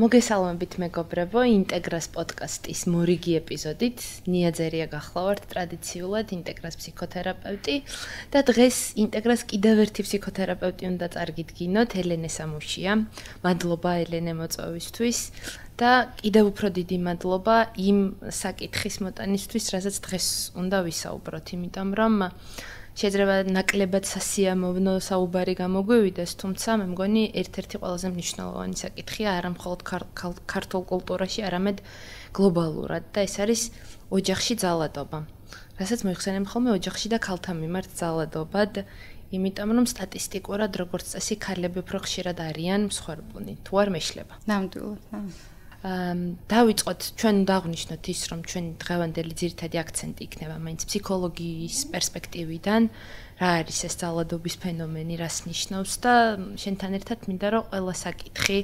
მოგესალმებით მეგობრებო, ინტეგრას პოდკასტის მორიგი ეპიზოდით. ნიაძერია გახლავართ ტრადიციულად ინტეგრას ფსიქოთერაპევტი და დღეს ინტეგრას კიდევ ერთი ფსიქოთერაპევტი უნდა წარგიდგინოთ, ელენე სამუშია. მადლობა ელენე მოწვევისთვის და კიდევ უფრო დიდი მადლობა იმ საკითხის მოტანისთვის, რასაც დღეს უნდა ვისაუბროთ, იმიტომ რომ შეიძლება ნაკლებად სასიამოვნო საუბარი გამოგვივიდეს, თუმცა მე მგონი ერთ-ერთი ყველაზე მნიშვნელოვანი საკითხია არა მხოლოდ ქართულ კულტურაში, არამედ გლობალურად და ეს არის ოჯახში ძალადობა. რასაც მოიხსენიებ ხოლმე ოჯახში და ქალთა მიმართ ძალადობად, იმიტომ რომ სტატისტიკურად როგორც წესი ქალები უფრო ხშირად არიან მსხვერპლნი, თუ არ მეშლება. ნამდვილად. დავიწყოთ, ჩვენ უნდა აღვნიშნოთ ის, რომ ჩვენი დღევანდელი ძირითადი აქცენტი იქნება მაინც ფსიქოლოგიის პერსპექტივიდან, რა არის ეს ძალადობის ფენომენი, რას ნიშნავს და შენთან ერთად მინდა რომ ყველა საკითხი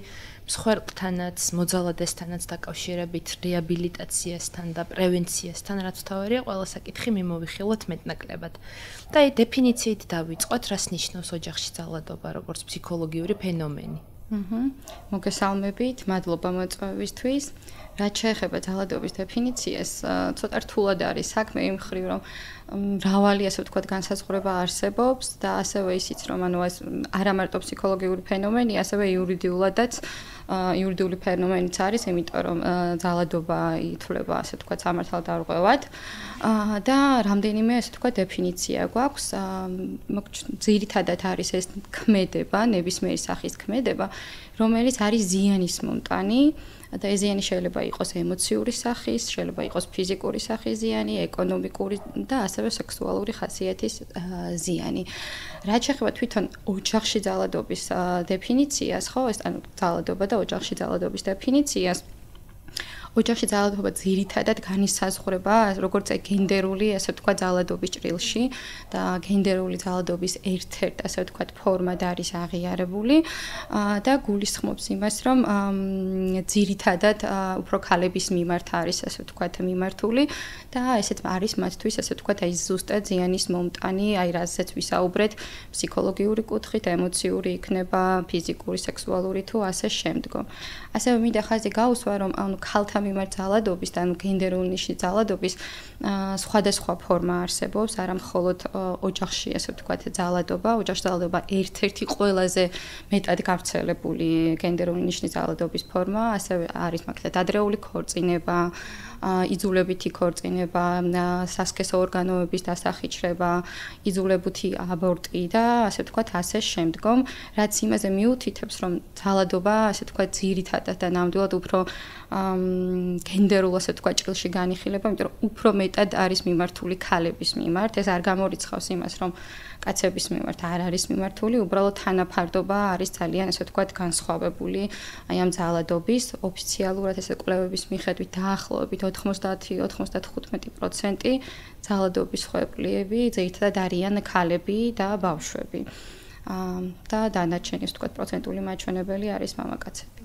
მსხვერპლთანაც, მოძალადესთანაც დაკავშირებით რეაბილიტაციასთან და პრევენციასთან, რაც თავარია, ყველა საკითხი მიმოვიხილოთ მეტნაკლებად. და აი დეფინიციით დავიწყოთ, რას ნიშნავს ოჯახში ძალადობა, როგორც ფსიქოლოგიური ფენომენი. მოგესალმებით, მადლობა მოწვევისთვის. რაც შეეხება ძალადობის დეფინიციას, ცოტა რთულად არის საქმე იმ მხრივ, რომ მრავალი ასე ვთქვათ განსაზღვრება არსებობს და ასევე ისიც, რომ ეს არა მარტო ფსიქოლოგიური ფენომენი, ასევე იურიდიული ფენომენიც არის, იმიტომ რომ ძალადობა ითვლება ასე ვთქვათ სამართალ დარღვევად და რამდენიმე ასე ვთქვათ დეფინიცია გვაქვს. ძირითადად არის ეს ქმედება, ნებისმიერი სახის ქმედება, რომელიც არის ზიანის მომტანი და ეს ზიანი შეიძლება იყოს ემოციური სახის, შეიძლება იყოს ფიზიკური სახის ზიანი, ეკონომიკური და ასევე სექსუალური ხასიათის ზიანი. რაც შეეხება თვითონ ოჯახში ძალადობის დეფინიციას, ხო, ეს ანუ ძალადობა და ოჯახში ძალადობის დეფინიციას ოჯახში ძალადობა ძირითადად განისაზღვრება როგორც გენდერული, ასე ვთქვათ, ძალადობის ჭრილში და გენდერული ძალადობის ერთ-ერთ, ასე ვთქვათ, ფორმად არის აღიარებული და გულისხმობს იმას, რომ ძირითადად უფრო ქალების მიმართ არის, ასე ვთქვათ, მიმართული და ესეც არის მათთვის, ასე ვთქვათ, აი ზუსტად ზიანის მომტანი, აი რასაც ვისაუბრეთ, ფსიქოლოგიური კუთხით, ემოციური იქნება, ფიზიკური, სექსუალური თუ ასე შემდგომ. ასევე მინდა ხაზი გაუსვა, რომ ანუ ქალთა მიმართ ძალადობის და ანუ გენდერული ნიშნის ძალადობის სხვადასხვა ფორმა არსებობს, არა მხოლოდ ოჯახში, ასე ვთქვათ, ძალადობა, ოჯახში ძალადობა ერთ-ერთი ყველაზე მეტად გავრცელებული გენდერული ნიშნის ძალადობის ფორმა, ასევე არის მაგალითად ადრეული ქორწინება, იძულებითი ქორწინება, სასქესო ორგანოების დასახიჩრება, იძულებითი აბორტი და ასე ვთქვათ, ასე შემდგომ, რაც იმაზე მიუთითებს, რომ ძალადობა, ასე ვთქვათ, ძირითადად და ნამდვილად უფრო გენდერულ, ასე ვთქვათ, ჭრილში განიხილება, იმიტომ რომ უფრო მეტად არის მიმართული ქალების მიმართ. ეს არ გამორიცხავს იმას, რომ კაცების მიმართ არ არის მიმართული, უბრალოდ თანაფარდობა არის ძალიან, ასე ვთქვათ, განსხვავებული აი ამ ძალადობის. ოფიციალურად ესე კვლევების მიხედვით დაახლოებით 90-95% ძალადობის ხვეპლიები ძირითადად არიან ქალები და ბავშვები. და დანარჩენი, ასე ვთქვათ, პროცენტული მაჩვენებელი არის მამაკაცები.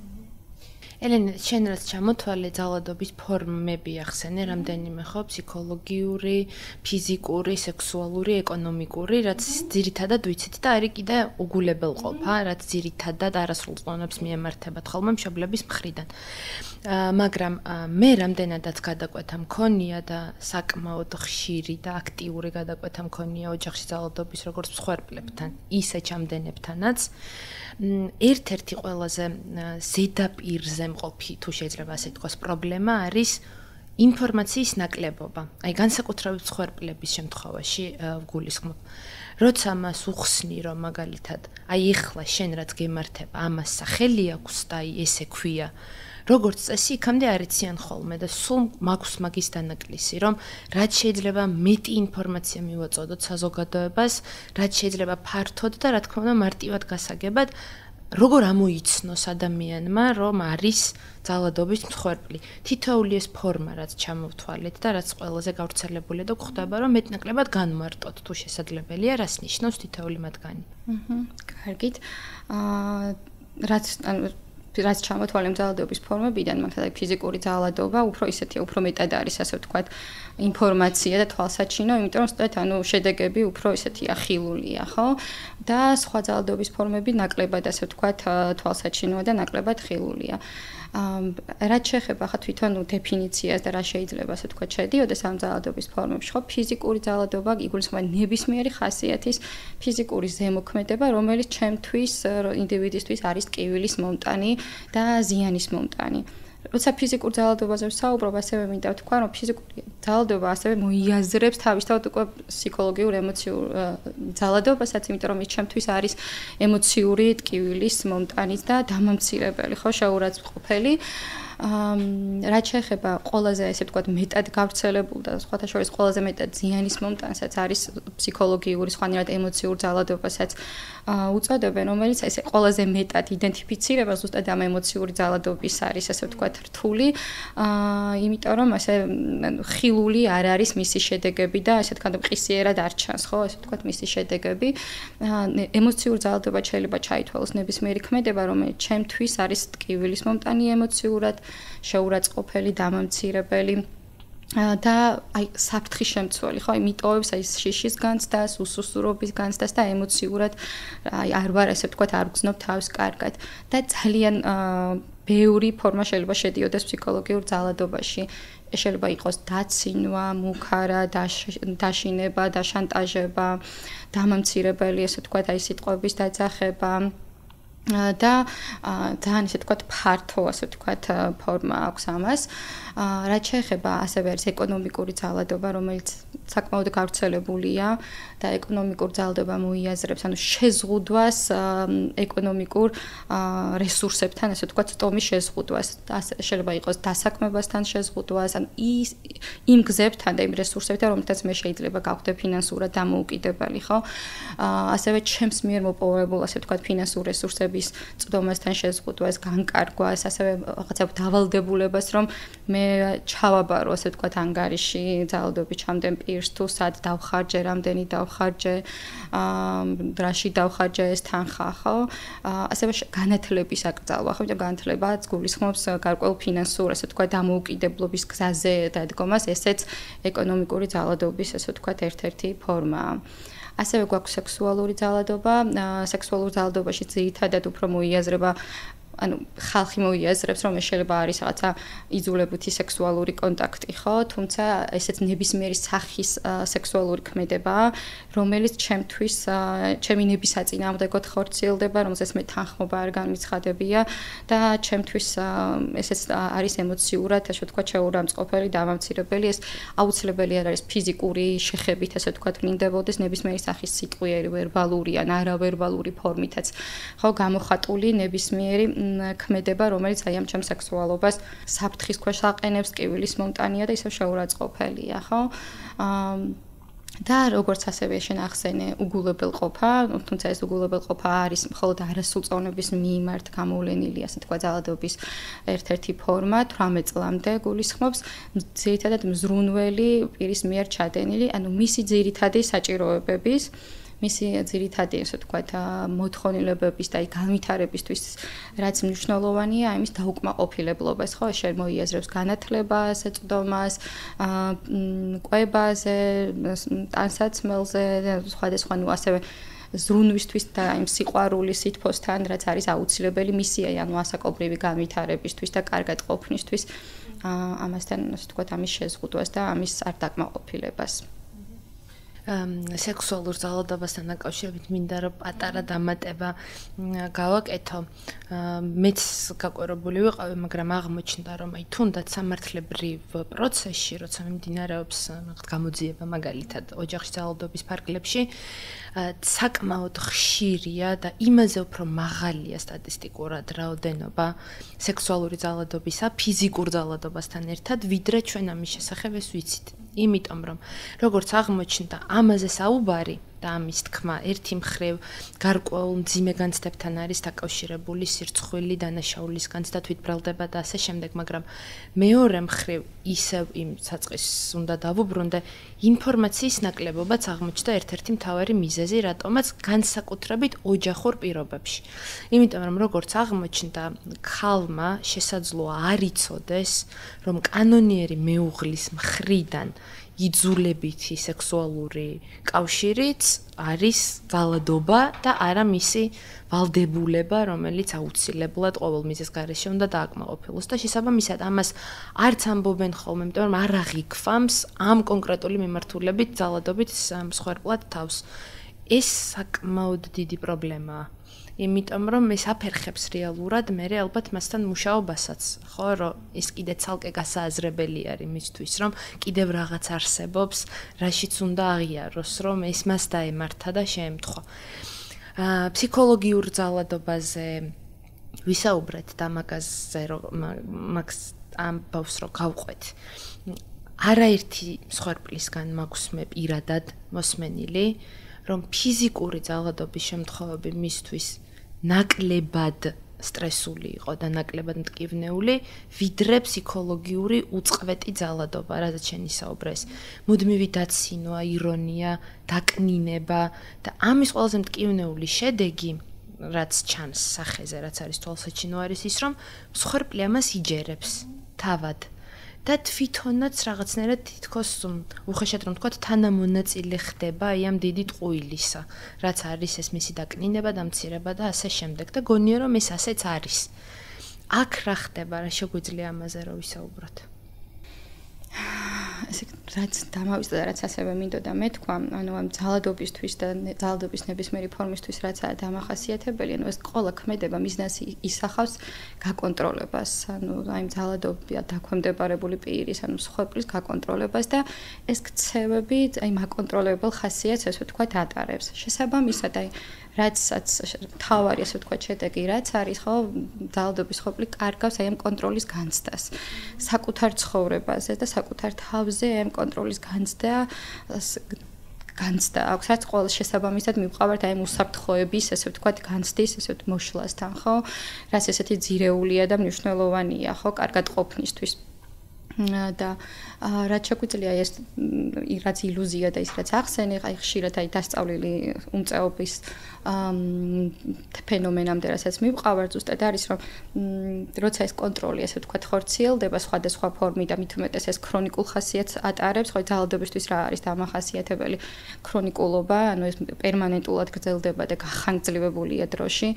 ელენე, შენ რაც ჩამოთვალე ძალადობის ფორმები ახსენე, რამდენიმე ხო ფსიქოლოგიური, ფიზიკური, სექსუალური, ეკონომიკური, რაც ძირითადად ვიცით და არის კიდე უგულებელყოფა, რაც ძირითადად არასრულწლოვნებს მიემართებათ ხოლმე მშობლების მხრიდან. მაგრამ მე რამდენადაც გადაკვეთა მქონია და საკმაოდ ხშირი და აქტიური გადაკვეთა მქონია ოჯახში ძალადობის როგორც მსხვერპლებთან, ისე ჩამდენებთანაც, ერთ-ერთი ყველაზე ზედაპირზე მყოფი, თუ შეიძლება ასე თქვას, პრობლემა არის ინფორმაციის ნაკლებობა. აი განსაკუთრებით მსხვერპლების შემთხვევაში ვგულისხმობ. როცა მას უხსნი, რომ მაგალითად, აი ეხლა შენ რაც გემართება, ამას სახელი აქვს და აი ესე ქვია. როგორც წესი, იქამდე არ იციან ხოლმე და სულ მაქვს მაგის დანაკლისი, რომ რაც შეიძლება მეტი ინფორმაცია მივაწოდოთ საზოგადოებას, რაც შეიძლება ფართოდ და რა თქმა უნდა მარტივად გასაგებად, როგორ ამოიცნოს ადამიანმა, რომ არის ძალადობის მსხვერპლი. თითოეული ეს ფორმა, რაც ჩამოვთვალეთ და რაც ყველაზე გავრცელებული და გვხვდება, რომ მეტნაკლებად განმარტოთ, თუ შესაძლებელია, რას ნიშნავს თითოეული მათგანი. კარგით. რაც ჩამოთვალე ძალადობის ფორმებიდან, მაგალითად ფიზიკური ძალადობა, უფრო ისეთია, უფრო მეტად არის, ასე ვთქვათ, ინფორმაცია და თვალსაჩინო, იმიტომ რომ სწორედ ანუ შედეგები უფრო ისეთია ხილულია, ხო? და სხვა ძალადობის ფორმები ნაკლებად, ასე ვთქვათ, თვალსაჩინოა და ნაკლებად ხილულია. რაც შეეხება ხა თვითონ დეფინიციას და რა შეიძლება ასე თქვა შედიოდეს ამ ძალადობის ფორმებში, ხო, ფიზიკური ძალადობა იგულისხმება ნებისმიერი ხასიათის ფიზიკური ზემოქმედება, რომელიც ჩემთვის ინდივიდისთვის არის ტკივილის მომტანი და ზიანის მომტანი. როცა ფიზიკურ ძალადობაზე ვსაუბრობ, ასევე მინდა ვთქვა, რომ ფიზიკური ძალადობა ასევე მოიაზრებს თავისთავად უკვე ფსიქოლოგიურ ემოციურ ძალადობასაც, იმიტომ რომ ის ჩემთვის არის ემოციური ტკივილის მომტანიც და დამამცირებელი, ხო, შეურაცხყოფელი. რაც შეეხება ყველაზე ესე ვთქვათ მეტად გავრცელებულ და სხვათა შორის ყველაზე მეტად ზიანის მომტანსაც არის ფსიქოლოგიური, სხვანაირად ემოციურ ძალადობასაც უწოდებენ, რომელიც ესე ყველაზე მეტად იდენტიფიცირება ზუსტად ამ ემოციური ძალადობის არის ესე ვთქვათ რთული, იმიტომ რომ ასე ხილული არ არის მისი შედეგები და ასე ვთქვათ მყისიერად არ ჩანს, ხო, ასე ვთქვათ მისი შედეგები. ემოციურ ძალადობად შეიძლება ჩაითვალოს ნებისმიერი ქმედება, რომელიც ჩემთვის არის ტკივილის მომტანი ემოციურად შეურაცხყოფელი, დამამცირებელი და აი საფრთხის შემცველი, ხო, იმიტოვებს აი შიშის განცდას, უსუსურობის განცდას და ემოციურად აი არ ვარ ასე ვთქვათ, არ გძნობ თავს კარგად და ძალიან ბევრი ფორმა შეიძლება შედიოდეს ფსიქოლოგიურ ძალადობაში. შეიძლება იყოს დაცინვა, მუქარა, დაშინება, დაშანტაჟება, დამამცირებელი, ასე ვთქვათ, აი სიტყვების დაძახება. და ძალიან ისე თქვათ ფართო ასე თქვათ ფორმა აქვს ამას. რაც შეეხება ასევე არის ეკონომიკური ძალადობა, რომელიც საკმაოდ გავრცელებულია და ეკონომიკურ ძალადობა მოიაზრებს, ანუ შეზღუდვას ეკონომიკურ რესურსებთან, ასე თქვათ, სტომის შეზღუდვას. შეიძლება იყოს დასაქმებასთან შეზღუდვას, ან იმ გზებთან და იმ რესურსებთან, რომელთაც მე შეიძლება გავხდე ფინანსურად დამოუკიდებელი, ხო? ასევე ჩემს მიერ მოპოვებულ, ასე თქვათ, ფინანსურ რესურსების წვდომასთან შეზღუდვას, განკარგვას, ასევე რაღაცა დავალდებულებას, რომ მე ჩავაბარო, ასე ვთქვათ, ანგარიში ძალადობის ჩამდენ პირს თუ სად დავხარჯე, რამდენი დავხარჯე, რაში დავხარჯე ეს თანხა, ხო? ასევე განათლების აკრძალვა, ხო? იმიტომ განათლებაც გულისხმობს გარკვეულ ფინანსურ, ასე ვთქვათ, დამოუკიდებლობის გზაზე დადგომას, ესეც ეკონომიკური ძალადობის, ასე ვთქვათ, ერთ-ერთი ფორმაა. ასევე გვაქვს სექსუალური ძალადობა, სექსუალურ ძალადობაში ძირითადად უფრო მოიაზრება ანუ ხალხი მოიაზრებს, რომ შეიძლება არის რაღაცა იძულებითი სექსუალური კონტაქტი, ხო? თუმცა ესეც ნებისმიერი სახის სექსუალური ქმედებაა, რომელიც ჩემთვის ჩემი ნების საწინააღმდეგოდ ხორციელდება, რომელზეც მე თანხმობა არ განმიცხადებია და ჩემთვის ესეც არის ემოციურად, ასე ვთქვათ, შეურაცხყოფელი, დამამცირებელი, ეს აუცილებელი არ არის ფიზიკური შეხებით, ასე ვთქვათ, ვლინდებოდეს ნებისმიერი სახის სიტყვიერი, ვერბალური ან არავერბალური ფორმითაც, ხო, გამოხატული ნებისმიერი ქმედება, რომელიც აი ამ ჩემ სექსუალობას საფრთხის ქვეშ აყენებს, ტკივილის მომტანია და ისევ შეურაცხყოფელია, ხო? და როგორც ასევე შენ ახსენე, უგულებელყოფა, თუმცა ეს უგულებელყოფა არის მხოლოდ არასრულწლოვნების მიმართ გამოვლენილი, ასე თქვა, ძალადობის ერთ-ერთი ფორმა, 18 წლამდე გულისხმობს, ძირითადად მზრუნველი პირის მიერ ჩადენილი, ანუ მისი ძირითადი საჭიროებების მისი ძირითადი, ასე ვთქვათ, მოთხოვნილებების და განვითარებისთვის, რაც მნიშვნელოვანია, იმის დაუკმაყოფილებლობას, ხო, შემოიაზრებს განათლებას, წვდომას, კვებაზე, ტანსაცმელზე, სხვადასხვა, ნუ ასევე ზრუნვისთვის და იმ სიყვარულის სითბოსთან, რაც არის აუცილებელი მისია, ანუ ასაკობრივი განვითარებისთვის და კარგად ყოფნისთვის, ამასთან, ასე ვთქვათ, ამის შეზღუდვას და ამის არ დაკმაყოფილებას. სექსუალურ ძალადობასთან დაკავშირებით მინდა რომ პატარა დამატება გავაკეთო. მეც გაყვერებული ვიყავი, მაგრამ აღმოჩნდა რომ აი თუნდაც სამართლებრივ პროცესში, როცა მიმდინარეობს გამოძიება მაგალითად ოჯახში ძალადობის ფარგლებში, საკმაოდ ხშირია და იმაზე უფრო მაღალია სტატისტიკურად რაოდენობა სექსუალური ძალადობისა ფიზიკურ ძალადობასთან ერთად, ვიდრე ჩვენ ამის შესახებ ეს ვიცით. იმიტომ რომ როგორც აღმოჩნდა, ამაზე საუბარი და ამის თქმა ერთი მხრივ გარკვეულ მძიმე განცდებთან არის დაკავშირებული სირცხვილი, დანაშაულის განცდა, თვითბრალდება და ასე შემდეგ, მაგრამ მეორე მხრივ ისევ იმ საწყისს უნდა დავუბრუნდე, ინფორმაციის ნაკლებობაც აღმოჩნდა ერთ-ერთი მთავარი მიზეზი, რატომაც განსაკუთრებით ოჯახურ პირობებში. იმიტომ რომ როგორც აღმოჩნდა, ქალმა შესაძლოა არ იცოდეს, რომ კანონიერი მეუღლის მხრიდან იძულებითი სექსუალური კავშირიც არის ძალადობა და არა მისი ვალდებულება, რომელიც აუცილებლად ყოველ მიზეზის გარეშე უნდა დააკმაყოფილოს და შესაბამისად ამას არც ამბობენ ხოლმე, იმიტომ რომ არ აღიქვამს ამ კონკრეტული მიმართულებით ძალადობით მსხვერპლად თავს. ეს საკმაოდ დიდი პრობლემაა. იმიტომ რომ ეს აფერხებს რეალურად მე ალბათ მასთან მუშაობასაც, ხო, რომ ეს კიდე ცალკე გასააზრებელი არის მისთვის, რომ კიდევ რაღაც არსებობს, რაშიც უნდა აღიაროს, რომ ეს მას დაემართა და შეემთხვა. ფსიქოლოგიურ ძალადობაზე ვისაუბრეთ და მაგაზე მაგს ამბავს რომ გავყვეთ. არაერთი მსხვერპლისგან მაქვს მე პირადად მოსმენილი, რომ ფიზიკური ძალადობის შემთხვევები მისთვის ნაკლებად სტრესული იყო და ნაკლებად მტკივნეული, ვიდრე ფსიქოლოგიური უწყვეტი ძალადობა, რადგან შენ ისაუბრე ეს მუდმივი დაცინვა, ირონია, დაკნინება და ამის ყველაზე მტკივნეული შედეგი, რაც ჩანს სახეზე, რაც არის თვალსაჩინო არის ის, რომ მსხვერპლი ამას იჯერებს თავად. და თვითონაც რაღაცნაირად თითქოს უხეშად რომ თქვა თანამონაწილე ხდება აი ამ დიდი ტყუილისა, რაც არის ეს მისი დაკნინება, დამცირება და ასე შემდეგ და გონია რომ ეს ასეც არის. აქ რა ხდება, რა შეგვიძლია ამაზე რომ ვისაუბროთ? ესე რაც დამავიწყდა და რაც ასევე მინდოდა მეთქვა, ანუ ამ ძალადობისთვის და ძალადობის ნებისმიერი ფორმისთვის რაცა დამახასიათებელი, ანუ ეს ყოლა ქმედება მიზნას ისახავს გაკონტროლებას, ანუ აი ძალადობა დაქვემდებარებული პირის, ანუ მსხვერპლის გაკონტროლებას და ეს ქცევები აი მაკონტროლებელ ხასიათს ესე ვთქვათ ატარებს. შესაბამისად აი რაცაც თავარი ასე ვთქვათ შედეგი რაც არის ხო ძალადობის ყოფილი კარგავს აი ამ კონტროლის განცდას საკუთარ ცხოვრებაზე და საკუთარ თავზე ამ კონტროლის განცდა აქვს რაც ყოველ შესაბამისად მივყავართ აი უსაფრთხოების ესე ვთქვათ განცდის ესე ვთქვათ მოშლასთან ხო რაც ესეთი ძირეულია და მნიშვნელოვანია ხო კარგად ყოფნისთვის და რაც შეგვიძლია ეს რაც ილუზია და ის რაც ახსენე აი ხშირად აი დასწავლილი უმწეობის ფენომენამდე რასაც მივყავართ ზუსტად არის რომ როცა ეს კონტროლი ასე ვთქვათ ხორციელდება სხვადასხვა ფორმით და მით უმეტეს ეს ქრონიკულ ხასიათს ატარებს ხო ძალადობისთვის რა არის დამახასიათებელი ქრონიკულობა ანუ ეს პერმანენტულად გრძელდება და გახანგრძლივებულია დროში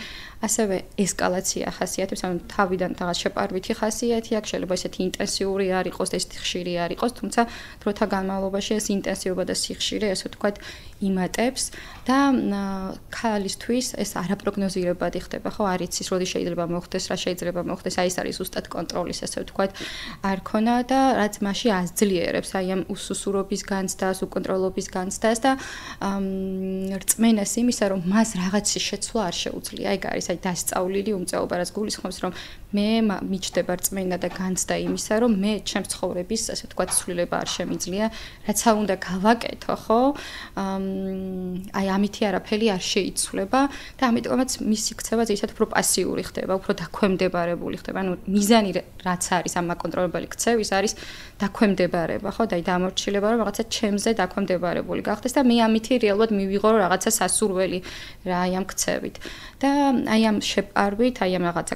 ასევე ესკალაცია ხასიათებს ანუ თავიდან რაღაც შეპარვითი ხასიათი აქვს შეიძლება ესეთი ინტენსიური არ იყოს და ესეთი ხშირი არ იყოს თუმცა დროთა განმავლობაში ეს ინტენსივობა და სიხშირე ასე ვთქვათ იმატებს და ქალისთვის ეს არაპროგნოზირებადი ხდება ხო არ იცის როდი შეიძლება მოხდეს რა შეიძლება მოხდეს აი ეს არის ზუსტად კონტროლის ასე ვთქვათ არქონა და რაც მასში აძლიერებს აი ამ უსუსურობის განცდას უკონტროლობის განცდას და რწმენას იმისა რომ მას რაღაცის შეცვლა არ შეუძლია ეგ არის აი დასწავლილი უმწეობა რაც გულისხმობს რომ მე მიჩდება რწმენა და განცდა იმისა რომ მე ჩემს ცხოვრების ასე ვთქვათ ცვლილება არ შემიძლია რაცა უნდა გავაკეთო ხო აი ამითი არაფერი არ შეიცვლება და ამიტომაც მისი ქცევა ზოგადად უფრო პასიური ხდება, უფრო დაქვემდებარებული ხდება. ანუ მიზანი რაც არის ამ აკონტროლებელი ქცევის არის დაქვემდებარება, ხო? და აი დამორჩილება რომ რაღაცა ჩემზე დაქვემდებარებული გახდეს და მე ამითი რეალურად მივიღო რომ რაღაცა სასურველი რა აი ამ ქცევით. და აი ამ შეპარვით, აი ამ რაღაცა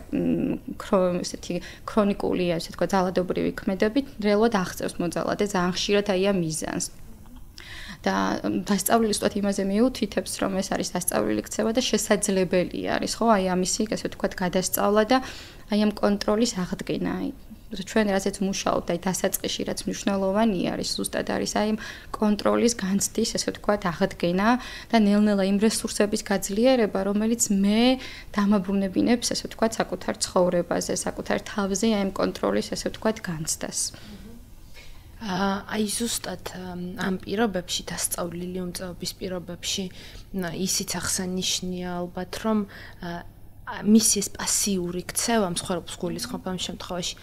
ესეთი ქრონიკული, ასე თქვა, ძალადობრივი ქმედებით რეალურად აღწევს მოძალადე ძალიან ხშირად აი ამ მიზანს. და დასწავლილი სწორად იმაზე მიუთითებს, რომ ეს არის დასწავლილი ქცევა და შესაძლებელი არის, ხო? აი ამისი, ასე ვთქვათ, გადასწავლა და აი ამ კონტროლის აღდგენა. ჩვენ რასაც მუშაობთ, აი დასაწყისში რაც მნიშვნელოვანი არის, ზუსტად არის აი ამ კონტროლის განცდის, ასე ვთქვათ, აღდგენა და ნელ-ნელა იმ რესურსების გაძლიერება, რომელიც მე დამაბრუნებინებს, ასე ვთქვათ, საკუთარ ცხოვრებაზე, საკუთარ თავზე აი ამ კონტროლის, ასე ვთქვათ, განცდას. აი ზუსტად ამ პირობებში დასწავლილი უმწეობის პირობებში ისიც აღსანიშნია ალბათ რომ მისი ეს პასიური ქცევა მსხვერპლს გულისხმობს ამ შემთხვევაში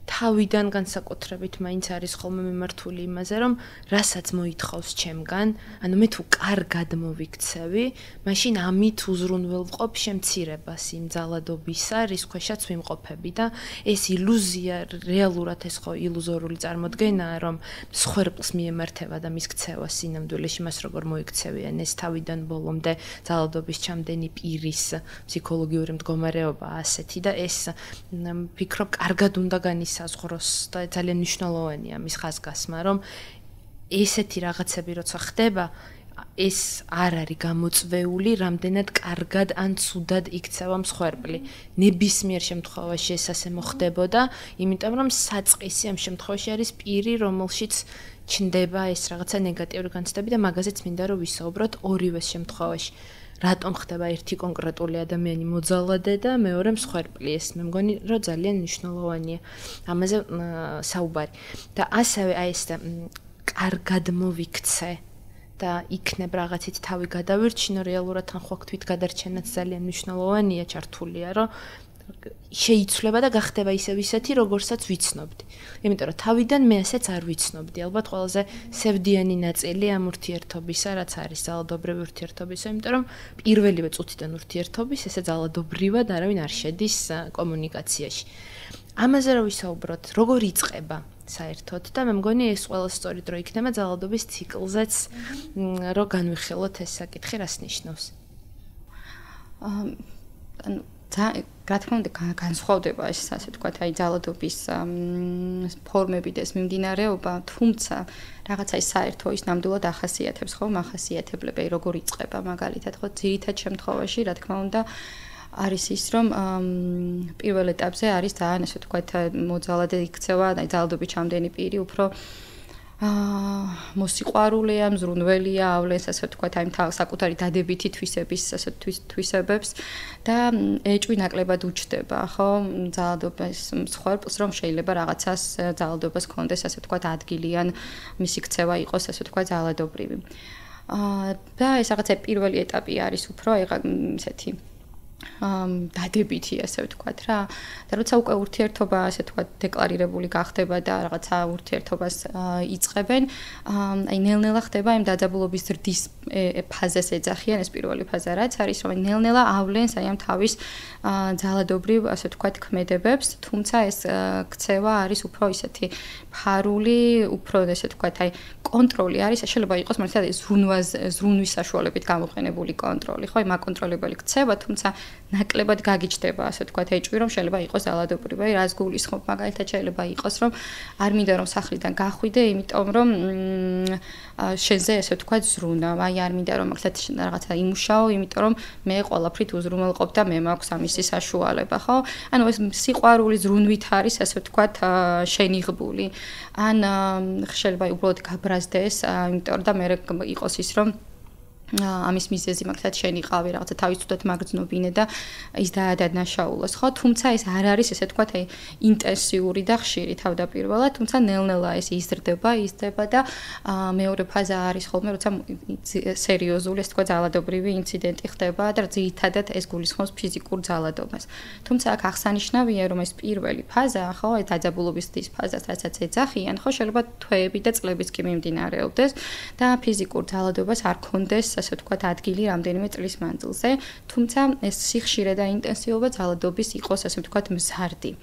თავიდან განსაკუთრებით მაინც არის ხოლმე მიმართული იმაზე რომ რასაც მოითხოვს ჩემგან ანუ მე თუ კარგად მოვიქცევი მაშინ ამით უზრუნველყოფ შემცირებას იმ ძალადობისა რის ქვეშაც ვიმყოფები და ეს ილუზია რეალურად ეს ხო ილუზორული წარმოდგენაა რომ მსხვერპლს მიემართება და მის ქცევა სინამდვილეში მას როგორ მოიქცევიან ეს თავიდან ბოლომდე ძალადობის ჩამდენი პირის ფსიქოლოგიური მდგომარეობა ასეთი და ეს ვფიქრობ კარგად უნდა განისაზღვროს და ძალიან მნიშვნელოვანია მის ხაზგასმა რომ ესეთი რაღაცები როცა ხდება, ეს არ არის გამოწვეული, რამდენად კარგად ან ცუდად იქცევა მსხვერპლი. ნებისმიერ შემთხვევაში ეს ასე მოხდებოდა, იმიტომ რომ საწყისი ამ შემთხვევაში არის პირი, რომელშიც ჩნდება ეს რაღაცა ნეგატიური განცდები და მაგაზეც მინდა რომ ვისაუბროთ ორივე შემთხვევაში. რატომ ხდება ერთი კონკრეტული ადამიანი მოძალადე და მეორე მსხვერპლი? ეს მე მგონი რომ ძალიან მნიშვნელოვანია ამაზე საუბარი. და ასევე აი ეს კარგად მოვიქცე და იქნებ რაღაცით თავი გადავირჩინო, რეალურად ან ხო თვით გადარჩენაც ძალიან მნიშვნელოვანია, ჩართულია, რომ შეიცვლება და გახდება ისევ ისეთი, როგორცაც ვიცნობდი. იმიტომ რომ თავიდან მე ასეც არ ვიცნობდი. ალბათ ყველაზე სევდიანი ნაწილი ამ ურთიერთობისა, რაც არის ძალადობრივი ურთიერთობისა, იმიტომ რომ პირველივე წუთიდან ურთიერთობის ესე ძალადობრივად არავინ არ შედის კომუნიკაციაში. ამაზე რომ ვისაუბროთ, როგორ იწყება საერთოდ და მე მგონი ეს ყველა სწორი დრო იქნება ძალადობის ციკლზეც, რომ განვიხილოთ ეს საკითხი რას ნიშნავს. რა თქმა უნდა განსხვავდება ეს ასე ვთქვათ, აი ძალადობის ფორმები და ეს მიმდინარეობა, თუმცა რაღაცა ის საერთო ის ნამდვილად ახასიათებს, ხო, ახასიათებლები, როგორ იწყება მაგალითად, ხო, ძირითად შემთხვევაში, რა თქმა უნდა, არის ის, რომ პირველ ეტაპზე არის ძალიან ასე ვთქვათ, მოძალადე იქცევა, აი ძალადობის ჩამდენი პირი უფრო მოსიყვარულეა, მზრუნველია, ავლენს ასე ვთქვათ, აი საკუთარი დადებითი თვისების ასე თვისებებს და ეჭვი ნაკლებად უჩდება, ხო, ძალადობის მსხვერპლს, რომ შეიძლება რაღაცას ძალადობას კონდეს ასე ვთქვათ ადგილიან მისი ქცევა იყოს ასე ვთქვათ ძალადობრივი. და ეს რაღაცა პირველი ეტაპი არის უფრო ესეთი დადებითი ასე ვთქვათ რა და როცა უკვე ურთიერთობა ასე ვთქვათ დეკლარირებული გახდება და რაღაცა ურთიერთობას იწყებენ აი ნელ-ნელა ხდება იმ დაძაბულობის ზრდის ფაზას ეძახიან ეს პირველი ფაზა რაც არის რომ ნელ-ნელა ავლენს აი ამ თავის ძალადობრივ ასე ვთქვათ ქმედებებს თუმცა ეს ქცევა არის უფრო ისეთი ფარული უფრო ესე ვთქვათ აი კონტროლი არის შეიძლება იყოს მართლა ზრუნვის საშუალებით გამოყენებული კონტროლი ხო აი მაკონტროლებელი ქცევა თუმცა ნაკლებად გაგიჩნდება ასე ვთქვათ ეჭვი რომ შეიძლება იყოს ძალადობრივი რას გულისხმობ მაგალითად შეიძლება იყოს რომ არ მინდა რომ სახლიდან გახვიდე იმიტომ რომ შენზე ესე ვთქვათ ზრუნა აი არ მინდა რომ მაგალითად რაღაცა იმუშაო იმიტომ რომ მე ყველაფრით უზრუნველყოფ და მე მაქვს ამისი საშუალება ხო ანუ ეს სიყვარული ზრუნვით არის ასე ვთქვათ შენიღბული ან შეიძლება უბრალოდ გაბრაზდეს იმიტომ და მე იყოს ის რომ ამის მიზეზი მაგალითად შენიყავი რაღაცა თავისუფლად მაგრძნობინე და ის დაადანაშაულოს ხო თუმცა ეს არ არის ესე ვთქვათ აი ინტენსიური და ხშირი თავდაპირველად თუმცა ნელ-ნელა ეს იზრდება და მეორე ფაზა არის ხოლმე როცა სერიოზული ესე ვთქვათ ძალადობრივი ინციდენტი ხდება და ძირითადად ეს გულისხმობს ფიზიკურ ძალადობას თუმცა აქ აღსანიშნავია რომ ეს პირველი ფაზა ხო ეს დაძაბულობის ფაზას რასაც ეძახიან ხო შეიძლება თვეები და წლებიც კი მიმდინარეობდეს და ფიზიკურ ძალადობას არ ქონდეს ასე ვთქვათ ადგილი რამდენიმე წლის მანძილზე, თუმცა ეს სიხშირე და ინტენსივობა ძალადობის იყოს ასე ვთქვათ მზარდი.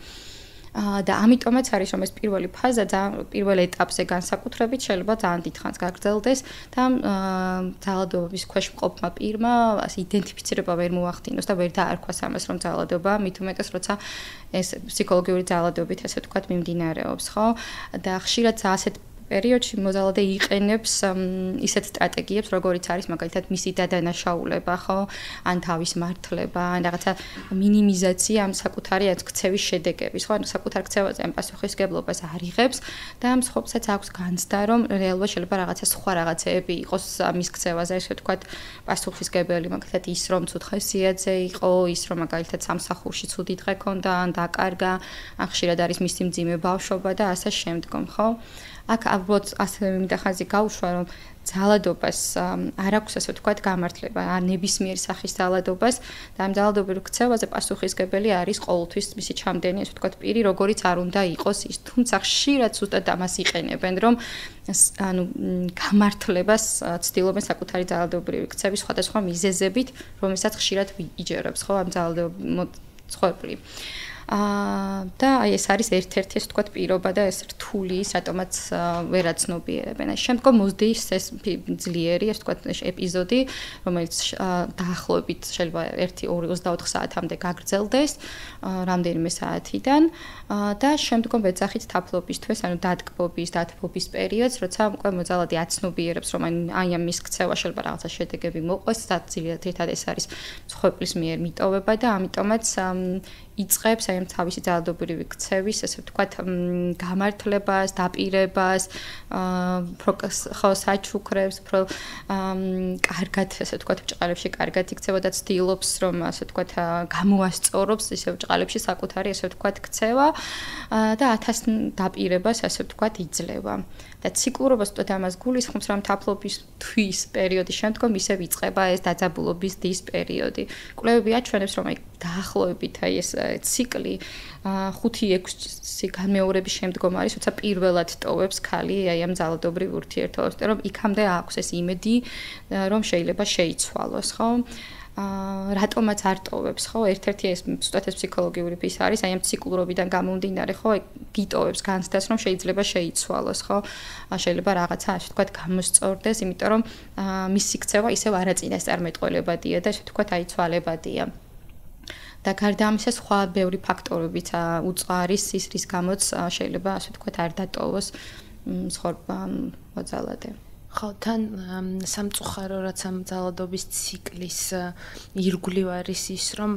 და ამიტომაც არის რომ ეს პირველი ფაზა პირველ ეტაპზე განსაკუთრებით შეიძლება ძალიან დიდხანს გაგრძელდეს და ძალადობის ქვეშ მყოფმა პირმა ასე იდენტიფიცირება ვერ მოახდინოს და ვერ დაარქვას ამას რომ ძალადობა მით უმეტეს როცა ეს ფსიქოლოგიური ძალადობით ასე ვთქვათ მიმდინარეობს, ხო? და ხშირად ასეთ პერიოდში მოძალადე იყენებს ისეთ სტრატეგიებს, როგორიც არის მაგალითად მისი დადანაშაულება, ხო? ან თავის მართლება, ან რაღაცა მინიმიზაცია ამ საკუთარი ქცევის შედეგების, ხო? ანუ საკუთარ ქცევაზე ამ პასუხისგებლობას არ იღებს და მსხვერპლსაც აქვს განცდა, რომ რეალურად შეიძლება რაღაცა სხვა რაღაცეები იყოს მის ქცევაზე, ესე ვთქვათ, პასუხისგებელი, მაგალითად ის რომ ცუთხესიაძე იყო, ის რომ მაგალითად სამსახურში ცუდი დღე ქონდა, ან დაკარგა, ან ხშირად არის მისი მძიმე ბავშვობა და ასე შემდგომ, ხო? აქ ალბათ ასე მინდა ხაზი გავუშვა რომ ძალადობას არ აქვს ასე ვთქვათ გამართლება არ ნებისმიერ სახის ძალადობას და ამ ძალადობრივ ქცევაზე პასუხისგებელი არის ყოველთვის მისი ჩამდენი ასე ვთქვათ პირი როგორიც არ უნდა იყოს ის თუმცა ხშირად ზუსტად ამას იყენებენ რომ ანუ გამართლებას ცდილობენ საკუთარი ძალადობრივი ქცევის სხვადასხვა მიზეზებით რომელსაც ხშირად იჯერებს ხო ამ ძალადობის მსხვერპლი და აი ეს არის ერთ-ერთი ასე ვთქვათ პირობა და ეს რთული ის რატომაც ვერაცნობიერებენ. აი შემდგომ მოსდის ეს ძლიერი ასე ვთქვათ ეპიზოდი, რომელიც დაახლოებით შეიძლება 1-2-24 საათამდე გაგრძელდეს, რამდენიმე საათიდან და შემდგომ ეძახით თაფლობისთვის, ანუ დათბობის პერიოდს, როცა უკვე მოძალადი აცნობიერებს, რომ აი ამის ქცევა შეიძლება რაღაცა შედეგები მოყვეს, ძირითადად ეს არის მსხვერპლის მიერ მიტოვება და ამიტომაც იწყებს აი ამ თავისი ძალადობრივი ქცევის, ესე ვთქვათ, გამართლებას, დაპირებას, ხო საჩუქრებს, კარგად, ესე ვთქვათ, ბჭყალებში კარგად იქცევა და ცდილობს, რომ ასე ვთქვათ, გამოასწოროს ისე ბჭყალებში საკუთარი, ესე ვთქვათ, ქცევა და 1000 დაპირებას, ასე ვთქვათ, იძლევა. და ციკლურობას თვით ამას გულისხმობს, რომ თაფლობის თვის პერიოდის შემდგომ ისევ იწყება ეს დაძაბულობის დის პერიოდი. კვლევები აჩვენებს, რომ აი დაახლოებით აი ეს ციკლი 5-6 განმეორების შემდგომ არის, როცა პირველად ტოვებს ქალი აი ამ ძალადობრივ ურთიერთობებს, რომ იქამდე აქვს ეს იმედი, რომ შეიძლება შეიცვალოს, ხო? რატომაც არ ტოვებს, ხო? ერთ-ერთი ეს ზუსტად ეს ფსიქოლოგიური ფის არის, აი ამ ციკლურობიდან გამომდინარე, ხო? გიტოვებს განცდას, რომ შეიძლება შეიცვალოს, ხო? შეიძლება რაღაცა, ასე ვთქვათ, გამოსწორდეს, იმიტომ რომ მისი ქცევა ისევ არაწინასწარმეტყველებადია და ასე ვთქვათ, აი ცვალებადია. და გარდა ამისა, სხვა ბევრი ფაქტორებიც უწყარის ის, რის გამოც შეიძლება, ასე ვთქვათ, არ დატოვოს მსხვერპლ მოძალადე. ხო, თან სამწუხარო რაც ამ ძალადობის ციკლის ირგვლივ არის ის, რომ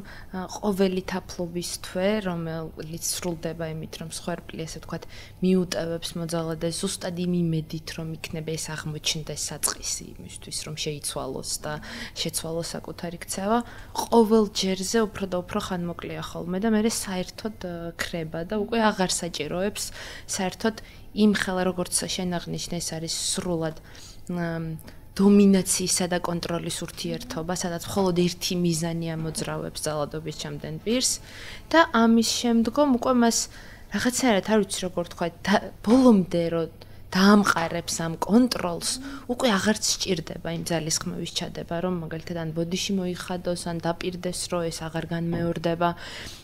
ყოველი თაფლობის თვე, რომელიც სრულდება იმით, რომ მსხვერპლი, ასე ვთქვათ, მიუტევებს მოძალადეს ზუსტად იმ იმედით, რომ იქნება ეს აღმოჩნდეს საწყისი იმისთვის, რომ შეიცვალოს და შეცვალოს საკუთარი ქცევა, ყოველ ჯერზე უფრო და უფრო ხანმოკლეა ხოლმე და მე საერთოდ ქრება და უკვე აღარ საჭიროებს საერთოდ იმ ხელა როგორც შენ აღნიშნე ეს არის სრულად დომინაციისა და კონტროლის ურთიერთობა, სადაც მხოლოდ ერთი მიზანია მოძრავებს ძალადობის ჩამდენ პირს და ამის შემდგომ უკვე მას რაღაცნაირად არ ვიცი როგორ თქვა, ბოლომდე რო დაამყარებს ამ კონტროლს, უკვე აღარც სჭირდება იმ ძალის ხმევის ჩადება, რომ მაგალითად ან ბოდიში მოიხადოს, ან დაპირდეს, რომ ეს აღარ განმეორდება.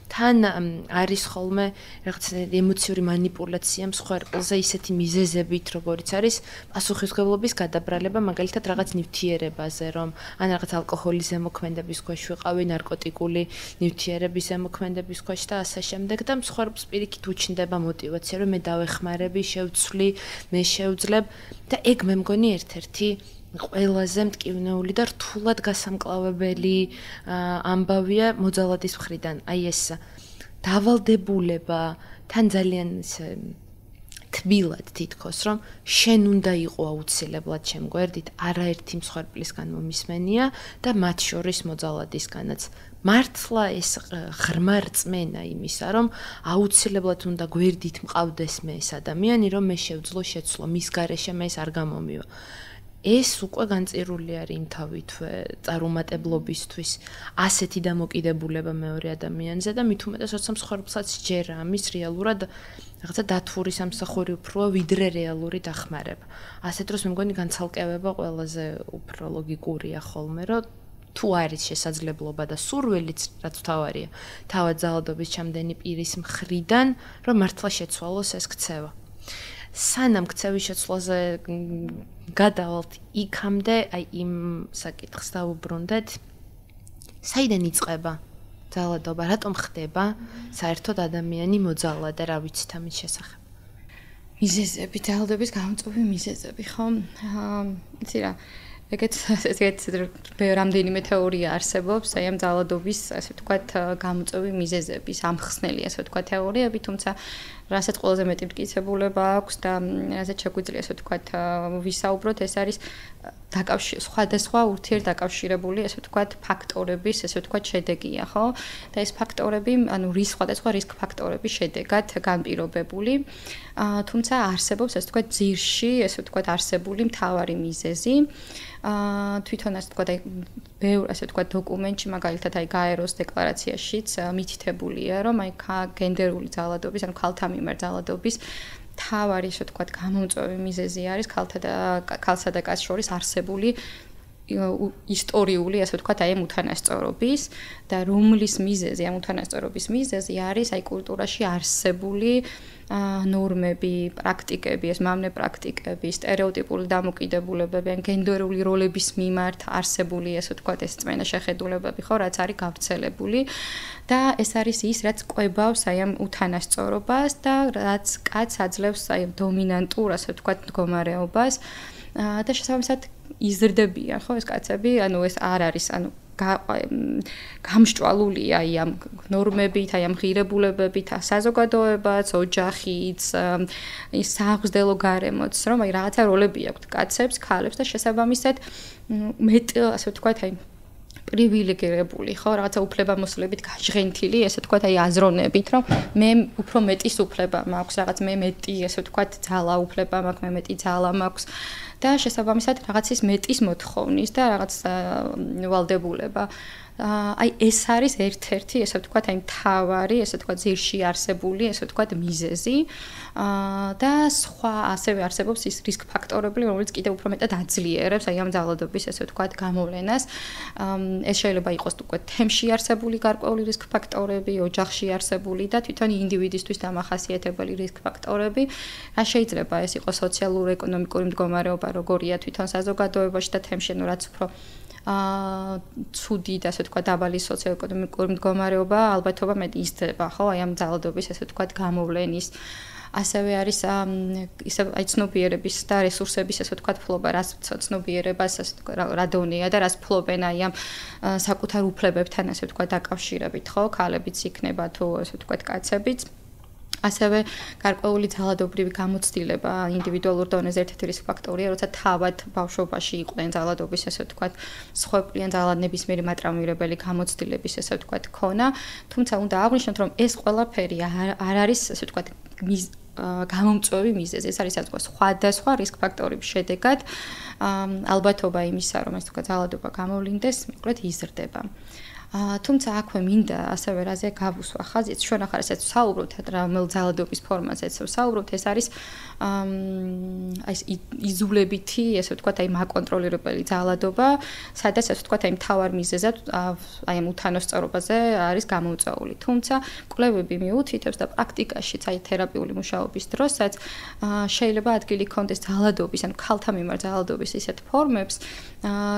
თან არის ხოლმე რაღაც ემოციური манипуляცია მსხვერპლზე ისეთი მიზეზებით, როგორიც არის პასუხისმგებლობის გადაბრალება, მაგალითად რაღაც ნივთიერებაზე, რომ ან რაღაც ალკოჰოლის ზემოქმედების ქვეშ ვიყავი, ნარკოტიკული ნივთიერების ზემოქმედების ქვეშ და ასე შემდეგ და მსხვერპლს პირიქით უჩნდება мотиваცია, რომ მე დავეხმარები, შევცვლი, მე შევძლებ და ეგ მე მგონი ერთ-ერთი ყველაზე მტკივნეული და რთულად გასამკლავებელი ამბავია მოძალადის მხრიდან. აი ეს დავალდებულება თან ძალიან თბილად თითქოს, რომ შენ უნდა იყო აუცილებლად ჩემ გვერდით არაერთი მსხვერპლისგან მომისმენია და მათ შორის მოძალადისგანაც. მართლა ეს ღრმა რწმენა იმისა, რომ აუცილებლად უნდა გვერდით მყავდეს მე ეს ადამიანი, რომ მე შევძლო შეცვლო, მის გარეშე მე ეს არ გამომივა. ეს უკვე განწირული არის იმ თავით წარუმატებლობისთვის, ასეთი დამოკიდებულება მეორე ადამიანზე და მით უმეტეს როცა მსხვერპლსაც ჯერა ამის რეალურად რაღაცა დათვური სამსახური უფრო ვიდრე რეალური დახმარება. ასეთ დროს მე მგონი განცალკევება ყველაზე უფრო ლოგიკურია ხოლმე, რომ თუ არის შესაძლებლობა და სურვილიც, რაც თავარია, თავად ძალადობის ჩამდენი პირის მხრიდან, რომ მართლა შეცვალოს ეს ქცევა. სანამ ქცევის შეცვლაზე გადავალთ იქამდე, აი იმ საკითხს დავუბრუნდეთ. საიდან იწყება ძალადობა, რატომ ხდება საერთოდ ადამიანი მოძალადე, რა ვიცით ამის შესახებ? მიზეზები, ძალადობის გამომწვევი მიზეზები, ხო? იცი რა, ეგეც რამდენიმე თეორია არსებობს, აი ამ ძალადობის, ასე ვთქვათ, გამომწვევი მიზეზების ამხსნელი, ასე ვთქვათ, თეორიები, თუმცა რასაც ყველაზე მეტი მტკიცებულება აქვს და რასაც შეგვიძლია, ასე ვთქვათ, ვისაუბროთ, ეს არის სხვადასხვა ურთიერთდაკავშირებული, ასე ვთქვათ, ფაქტორების, ასე ვთქვათ, შედეგია, ხო? და ეს ფაქტორები, ანუ სხვადასხვა რისკ ფაქტორების შედეგად განპირობებული. თუმცა არსებობს, ასე ვთქვათ, ძირში, ასე ვთქვათ, არსებული მთავარი მიზეზი. თვითონ ასე ვთქვათ, აი ბევრ ასე ვთქვათ დოკუმენტში, მაგალითად აი გაეროს დეკლარაციაშიც მითითებულია, რომ აი გენდერული ძალადობის, ანუ ქალთა მიმართ ძალადობის მთავარი ასე ვთქვათ გამომწვევი მიზეზი არის ქალსა და კაცს შორის არსებული ისტორიული, ასე ვთქვათ, აი ამ უთანასწორობის და რომლის მიზეზი, ამ უთანასწორობის მიზეზი არის აი კულტურაში არსებული ნორმები, პრაქტიკები, ეს მამნე პრაქტიკები, სტერეოტიპული დამოკიდებულებები, ან გენდერული როლების მიმართ არსებული, ასე ვთქვათ, ეს წმენა შეხედულებები, ხო, რაც არის გავრცელებული და ეს არის ის, რაც კვებავს აი ამ უთანასწორობას და რაც კაცს აძლევს აი დომინანტურ, ასე ვთქვათ, მდგომარეობას და შესაბამისად იზრდებიან, ხო, ეს კაცები, ანუ ეს არ არის, ანუ გამსჭვალულია აი ამ ნორმებით, აი ამ ღირებულებებით, საზოგადოებაც, ოჯახიც, ის საღვთელო გარემოც, რომ აი რაღაცა როლები აქვთ კაცებს, ქალებს და შესაბამისად მეტ, ასე ვთქვათ, აი პრივილეგირებული, ხო, რაღაცა უფლებამოსილებით გაჟღენთილი, ესე ვთქვათ, აი აზროვნებით, რომ მე უფრო მეტის უფლება მაქვს, რაღაც მე მეტი, ესე ვთქვათ, ძალა უფლება მაქვს, მე მეტი ძალა მაქვს და შესაბამისად რაღაცის მეტის მოთხოვნის და რაღაც ვალდებულება. აი ეს არის ერთ-ერთი, ესე ვთქვათ, აი მთავარი, ესე ვთქვათ, ძირში არსებული, ესე ვთქვათ, მიზეზი და სხვა ასევე არსებობს ის რისკ ფაქტორები, რომელიც კიდევ უფრო მეტად აძლიერებს აი ამ ძალადობის, ესე ვთქვათ, გამოვლენას. ეს შეიძლება იყოს უკვე თემში არსებული გარკვეული რისკ ფაქტორები, ოჯახში არსებული და თვითონ ინდივიდისთვის დამახასიათებელი რისკ ფაქტორები. რა შეიძლება ეს იყოს სოციალურ-ეკონომიკური მდგომარეობა, როგორია თვითონ საზოგადოებაში და თემში, ну რაც უფრო ცუდი და ასე ვთქვათ დაბალი სოციო-ეკონომიკური მდგომარეობა ალბათობა მეტი იზრდება, ხო, აი ამ ძალადობის ასე ვთქვათ გამოვლენის. ასევე არის ისე აი ცნობიერების და რესურსების ასე ვთქვათ ფლობა, რას ცნობიერებას ასე რა დონეა და რას ფლობენ აი ამ საკუთარ უფლებებთან ასე ვთქვათ დაკავშირებით, ხო, ქალებიც იქნება თუ ასე ვთქვათ კაცებიც. ასევე გარკვეული ძალადობრივი გამოცდილება ინდივიდუალურ დონეზე ერთ-ერთი რისკ ფაქტორია, როცა თავად ბავშვობაში იყვნენ ძალადობის, ასე ვთქვათ, სხვებიან ძალადნებისმიერი მატრამირებელი გამოცდილების, ასე ვთქვათ, ქონა, თუმცა უნდა აღვნიშნოთ, რომ ეს ყველაფერი არ არის, ასე ვთქვათ, გამომწვევი მიზეზი, ეს არის ასე ვთქვათ, სხვადასხვა რისკ ფაქტორების შედეგად ალბათობა იმისა, რომ ეს ვთქვათ, ძალადობა გამოვლინდეს, მოკლედ იზრდება. თუმცა აქვე მინდა ასევე რაზე გავუსვა ხაზით, ჩვენ ახლა ესეც ვსაუბრობთ, რომელ ძალადობის ფორმაზეც ვსაუბრობთ, ეს არის აი იზოლებითი, ესე ვთქვათ, აი მაკონტროლირებელი ძალადობა, სადაც ასე ვთქვათ, აი მთავარ მიზეზად აი ამ უთანასწორობაზე არის გამომწვეული. თუმცა კვლევები მიუთითებს და პრაქტიკაშიც აი თერაპიული მუშაობის დროსაც შეიძლება ადგილი ჰქონდეს ძალადობის, ანუ ქალთა მიმართ ძალადობის ისეთ ფორმებს,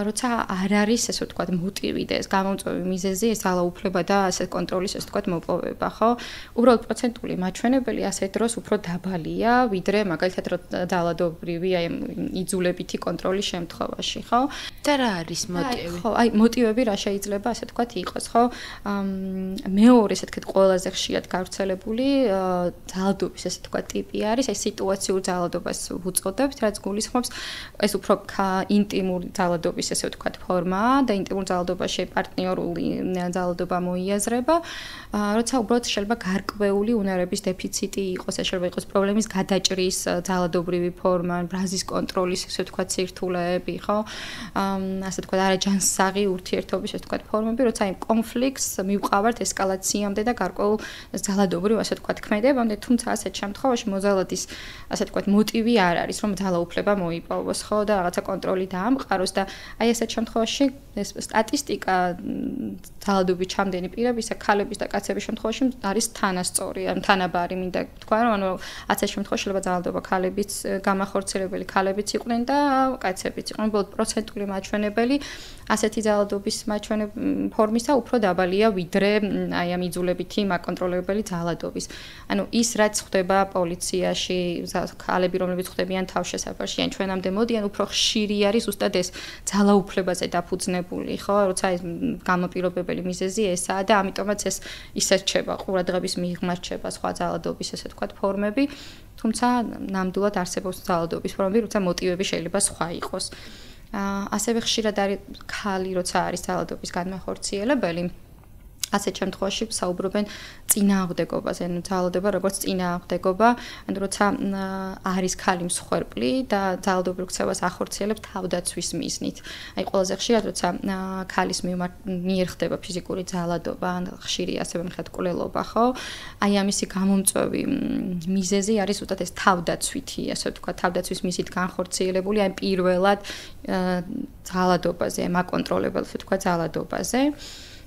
როცა არ არის, ესე ვთქვათ, მოტივი და ეს გამომწვევი მიზეზი, ეს ძალაუფლება და ასე კონტროლის, ესე ვთქვათ, მოპოვება, ხო? უბრალოდ პროცენტული მაჩვენებელი ასეთ დროს უფრო დაბალია, ვიდრე მაგალითად ძალადობრივი აი იზოლებითი კონტროლის შემთხვევაში, ხო? და რა არის მოტივი? ხო, აი მოტივები რა შეიძლება ასე ვთქვათ იყოს, ხო? მეორე, ესე ვთქვათ, ყველაზე ხშირად გავრცელებული ძალადობის, ესე ვთქვათ, ტიპი არის აი სიტუაციურ ძალადობას ვუწოდებთ, რაც გულისხმობს ეს უფრო ინტიმური ძალადობის, ესე ვთქვათ, ფორმაა და ინტიმურ ძალადობაში პარტნიორული ძალადობა მოიაზრება, როცა უბრალოდ შეიძლება გარკვეული უნარების დეფიციტი იყოს, ეს შეიძლება იყოს პრობლემის გადაჭრის ძალადობრივი ფორმა, ბრაზის კონტროლის, ესე ვთქვათ, სირთულეები, ხო? ასე ვთქვათ, არაჯანსაღი ურთიერთობის, ესე ვთქვათ, ფორმები, როცა იმ კონფლიქტს მივყავართ ესკალაციამდე და გარკვეულ ძალადობრივ, ასე ვთქვათ, ქმედებამდე, თუმცა ასეთ შემთხვევაში მოზალადის, ასე ვთქვათ, მოტივი არ არის, რომ ძალაუფლება მოიპოვოს, ხო, და რაღაცა კონტროლი დაამყაროს და აი ასეთ შემთხვევაში ეს სტატისტიკა ძალადობით ჩამდენი პირებისა, ქალების და კაცების შემთხვევაში არის თანასწორი, ან თანაბარი, მინდა თქვა, რომ ანუ ასეთ შემთხვევაში შეიძლება ძალადობა ქალებიც გამახორციელებელი ქალებიც იყვნენ და კაცებიც იყვნენ, უბრალოდ პროცენტული მაჩვენებელი ასეთი ძალადობის ფორმისა უფრო დაბალია ვიდრე აი ამ იზოლებითი მაკონტროლირებელი ძალადობის. ანუ ის რაც ხდება პოლიციაში, ქალები რომლებიც ხდებიან თავშესაფარში, ან ჩვენამდე მოდიან, უფრო ხშირი არის ზუსტად ეს ძალაუფლებაზე დაფუძნებული, ხო, როცა ეს გამოპირობებელი მიზეზი ესაა და ამიტომაც ეს ისე რჩება ყურადღების მიღმა რჩება სხვა ძალადობის, ესე ვთქვათ, ფორმები, თუმცა ნამდვილად არსებობს ძალადობის ფორმები, როცა მოტივები შეიძლება სხვა იყოს. ასევე ხშირად არის ქალი, როცა არის ძალადობის განმახორციელებელი, ასეთ შემთხვევაში საუბრობენ წინააღმდეგობაზე, ანუ ძალადობა როგორც წინააღმდეგობა, ანუ როცა არის ქალი მსხვერპლი და ძალადობრივ ქცევას ახორციელებს თავდაცვის მიზნით. აი ყველაზე ხშირად როცა ქალის მიერ ხდება ფიზიკური ძალადობა, ან ხშირი ასევე მიხეთ კვლელობა, ხო? აი ამისი გამომწვევი მიზეზი არის უბრალოდ ეს თავდაცვითი, ასე ვთქვათ, თავდაცვის მიზნით განხორციელებული, აი პირველად ძალადობაზე, მაკონტროლებელ, ასე ვთქვათ, ძალადობაზე.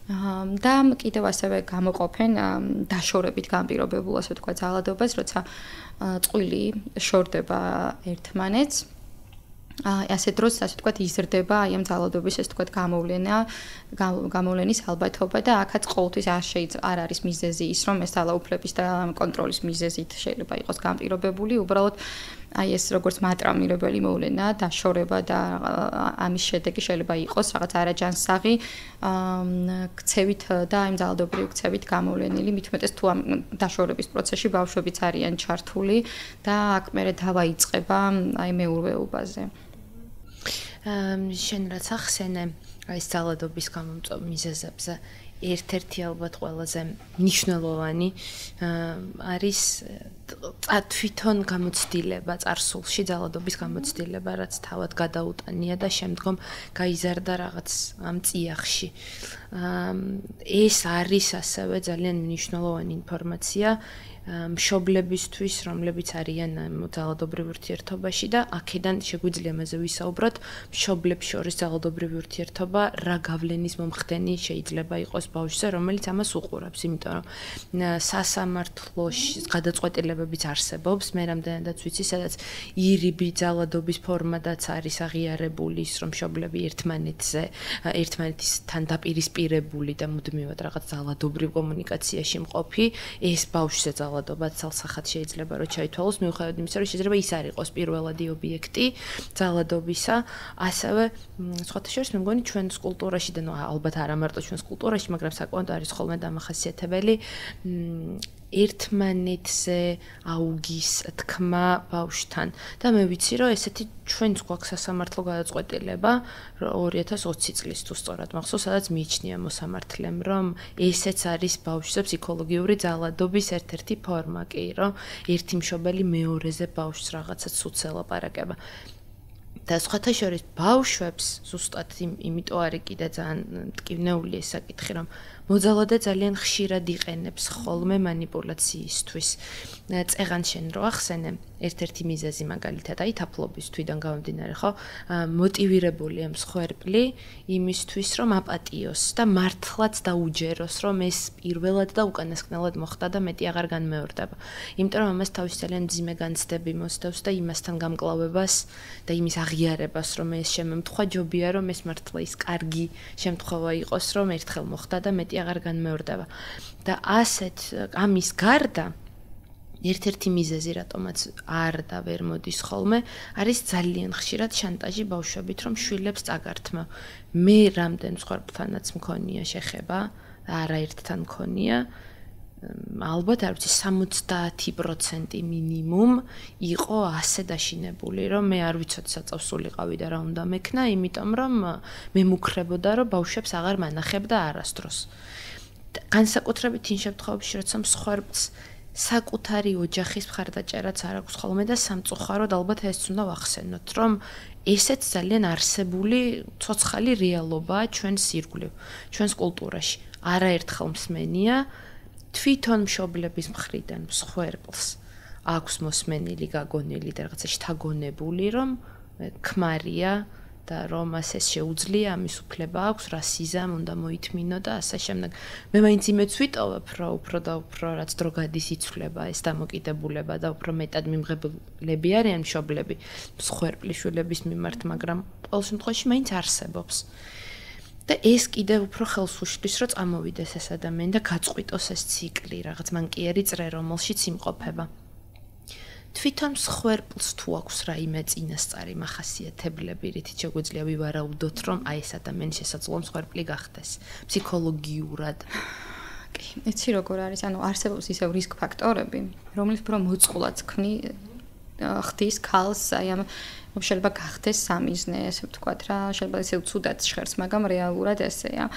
და კიდევ ასევე გამოყოფენ დაშორებით განპირობებულ ასე ვთქვათ ძალადობას, როცა წყვილი შორდება ერთმანეთს. ასე დროს ასე ვთქვათ იზრდება აი ამ ძალადობის ასე ვთქვათ გამოვლენის ალბათობა და აქაც ყოველთვის არ არის მიზეზი ის რომ ეს ძალაუფლების და კონტროლის მიზეზით შეიძლება იყოს განპირობებული, უბრალოდ აი ეს როგორც მატრამირებელი მოვლენა, დაშორება და ამის შედეგი შეიძლება იყოს რაღაც არაჯანსაღი ქცევით და აი ძალადობრივი ქცევით გამოვლენილი, მით უმეტეს თუ ამ დაშორების პროცესში ბავშვებიც არიან ჩართული და აქ მერე დავა იწყება აი მეურვეობაზე. შენ რაც ახსენე ეს ძალადობის გამომწვევ მიზეზებზე ერთ-ერთი ალბათ ყველაზე მნიშვნელოვანი არის თვითონ გამოცდილება წარსულში ძალადობის გამოცდილება, რაც თავად გადაუტანია და შემდგომ გაიზარდა რაღაც ამ წიაღში. ეს არის ასევე ძალიან მნიშვნელოვანი ინფორმაცია მშობლებისთვის, რომლებიც არიან ძალადობრივ ურთიერთობაში და აქედან შეგვიძლია მეზე ვისაუბროთ მშობლებს შორის ძალადობრივ ურთიერთობა რა გავლენის მომხდენი შეიძლება იყოს ბავშვზე, რომელიც ამას უყურებს, იმიტომ რომ სასამართლოში გადაწყვეტილებებიც არსებობს, მე რამდენადაც ვიცი, სადაც ირიბი ძალადობის ფორმადაც არის აღიარებული ის, რომ მშობლები ერთმანეთისთან დაპირისპირებული და მუდმივად რაღაც ძალადობრივ კომუნიკაციაში მყოფი, ეს ბავშვზე ძალადობა ცალსახად შეიძლება რომ ჩაითვალოს, მიუხედავად იმისა, რომ შეიძლება ის არ იყოს პირველადი ობიექტი ძალადობისა, ასევე სხვათა შორის მე მგონი ჩვენს კულტურაში და ალბათ არა მარტო ჩვენს კულტურაში, მაგრამ საკმაოდ არის ხოლმე დამახასიათებელი ერთმანეთზე აუგის თქმა ბავშვთან და მე ვიცი რომ ესეთი ჩვენც გვაქვს სასამართლო გადაწყვეტილება 2020 წლის თუ სწორად მახსოვს, სადაც მიიჩნია მოსამართლემ რომ ესეც არის ბავშვზე ფსიქოლოგიური ძალადობის ერთ-ერთი ფორმა, კი რომ ერთი მშობელი მეორეზე ბავშვს რაღაცა ცუდს ელაპარაკება. და სხვათა შორის ბავშვებს ზუსტად იმიტომ არის კიდე ძალიან მტკივნეული ეს საკითხი, რომ მოძალადე ძალიან ხშირად იყენებს ხოლმე манипуляციისთვის. წეღან შენ რო ახსენე, ერთ-ერთი მიზეზი მაგალითად აი თაფლობის თვიდან გამომდინარე, ხო? მოტივირებულია მსხვერპლი იმისთვის, რომ აპატიოს და მართლაც დაუჯეროს, რომ ეს პირველად და უკანასკნელად მოხდა და მეტი აღარ განმეორდება. იმიტომ რომ ამას თავის ძალიან მძიმე განცდები მოსდევს და იმასთან გამკლავებას და იმის აღიარებას, რომ ეს შემემთხვა ჯობია, რომ ეს მართლა ის კარგი შემთხვევა იყოს, რომ ერთხელ მოხდა და მეტი აღარ განმეორდება. და ასეთ ამის გარდა ერთ-ერთი მიზეზი, რატომაც არ და ვერ მოდის ხოლმე, არის ძალიან ხშირად შანტაჟი ბავშვებით, რომ შვილებს წაგართმა. მე რამდენ მსხვერპლთანაც მქონია შეხება, არაერთთან მქონია, ალბათ არ ვიცი 70% მინიმუმ იყო ასე დაშინებული, რომ მე არ ვიცოდი საწავსულიყავი და რა უნდა მექნა, იმიტომ რომ მე მუქრებოდა, რომ ბავშვებს აღარ მანახებდა არასდროს. განსაკუთრებით იმ შემთხვევებში, როცა მსხვერპლს საკუთარი ოჯახის მხარდაჭერაც არ აქვს ხოლმე და სამწუხაროდ ალბათ ეს უნდა ვახსენოთ, რომ ესეც ძალიან არსებული ცოცხალი რეალობაა ჩვენს ირგვლივ, ჩვენს კულტურაში. არაერთხელ მსმენია თვითონ მშობლების მხრიდან მსხვერპლს აქვს მოსმენილი, გაგონილი და რაღაცა შთაგონებული, რომ ქმარია და რომ ეს შეუძლია, ამის უფლება აქვს, რასიზამ უნდა მოითმინო და ასე შემდეგ. მე მაინც იმეც ვიტოვებ, რომ უფრო და უფრო რაც დრო გადის იცვლება ეს დამოკიდებულება და უფრო მეტად მიმღებლები არიან მშობლები მსხვერპლის შვილების მიმართ, მაგრამ ყოველ შემთხვევაში მაინც არსებობს. და ეს კიდევ უფრო ხელს უშლის, რომ წამოვიდეს ეს ადამიანი და გაწყვიტოს ეს ციკლი, რაღაც მანკიერი წრე, რომელშიც იმყოფება. თვითონ მსხვერპლს თუ აქვს რაიმე წინასწარი მახასიათებლები, რითიც შეგვიძლია ვივარაუდოთ, რომ აი ეს ადამიანი შესაძლოა მსხვერპლი გახდეს ფსიქოლოგიურად. კი, იცი როგორ არის, ანუ არსებობს ისევ რისკ ფაქტორები, რომლის უფრო მოწყულად ხდის ქალს, აი ამ შეიძლება გახდეს სამიზნე, ესე ვთქვათ რა, შეიძლება ისე უცუდად ჟღერს, მაგრამ რეალურად ესეა.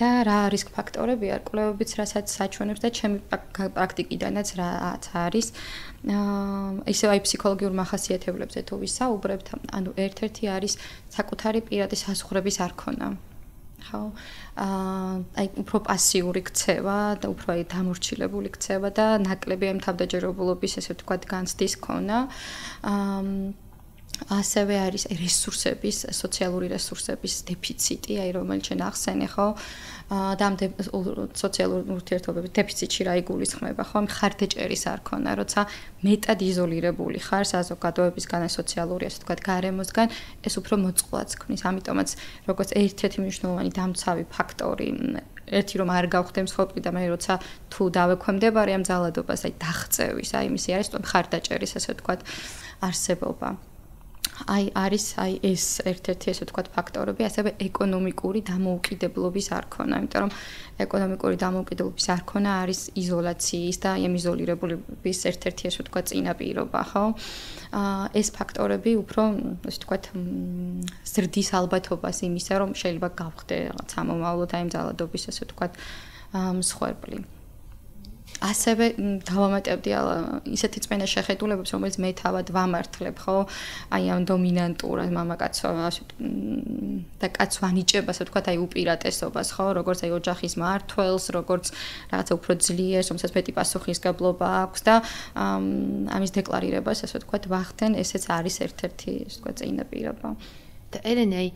და რა რისკ ფაქტორები არ კვლევებიც რასაც საჩვენებს და ჩემი პრაქტიკიდანაც რაც არის ისე აი ფსიქოლოგიურ მახასიათებლებზე თუ ვისაუბრებთ, ანუ ერთ-ერთი არის საკუთარი პირადი საზღვრების არ ქონა. ხო? აი უფრო პასიური ქცევა და უფრო აი დამორჩილებული ქცევა და ნაკლები ამ თავდაჯერებულობის ესე ვთქვათ განცდის ქონა. ასევე არის რესურსების, სოციალური რესურსების დეფიციტი, აი რომელიც შენ ახსენე, ხო? და ამ სოციალური ურთიერთობების დეფიციტში რა იგულისხმება, ხო? მხარდაჭერის არ ქონა, როცა მეტად იზოლირებული ხარ საზოგადოებისგან, სოციალური, ასე ვთქვათ, გარემოსგან, ეს უფრო მოწყვლადს ქმნის. ამიტომაც, როგორც ერთ-ერთი მნიშვნელოვანი დამცავი ფაქტორი ერთი რომ არ გავხდე მსხვერპლი და მე როცა თუ დავექვემდებარე ამ ძალადობას, აი დაღწევის, აი იმისი არის მხარდაჭერის, ასე ვთქვათ, არსებობა. არის ეს ერთ-ერთი ესე ვთქვათ ფაქტორები, ასევე ეკონომიკური დამოუკიდებლობის არ ქონა, იმიტომ რომ ეკონომიკური დამოუკიდებლობის არ ქონა არის იზოლაციის და ამ იზოლირებულების ერთ-ერთი ესე ვთქვათ წინაპირობა, ხო? ეს ფაქტორები უფრო ესე ვთქვათ ზრდის ალბათობას იმისა, რომ შეიძლება გავხდე რაღაც ამომავლოდ აი ამ ძალადობის ესე ვთქვათ მსხვერპლი. ასევე დავამატებდი ისეთი წმენა შეხედულებებს, რომელიც მე თავად ვამართლებ, ხო? აი ამ დომინანტურას, მამაკაცო და კაც ვანიჭებას, ასე ვთქვათ, აი უპირატესობას, ხო? როგორც აი ოჯახის მმართველს, როგორც რაღაცა უფრო ძლიერს, რომელსაც მეტი პასუხისგებლობა აქვს და ამის დეკლარირებას, ასე ვთქვათ, ვახდენ, ესეც არის ერთ-ერთი, ასე ვთქვათ, წინაპირობა. და ელენე, აი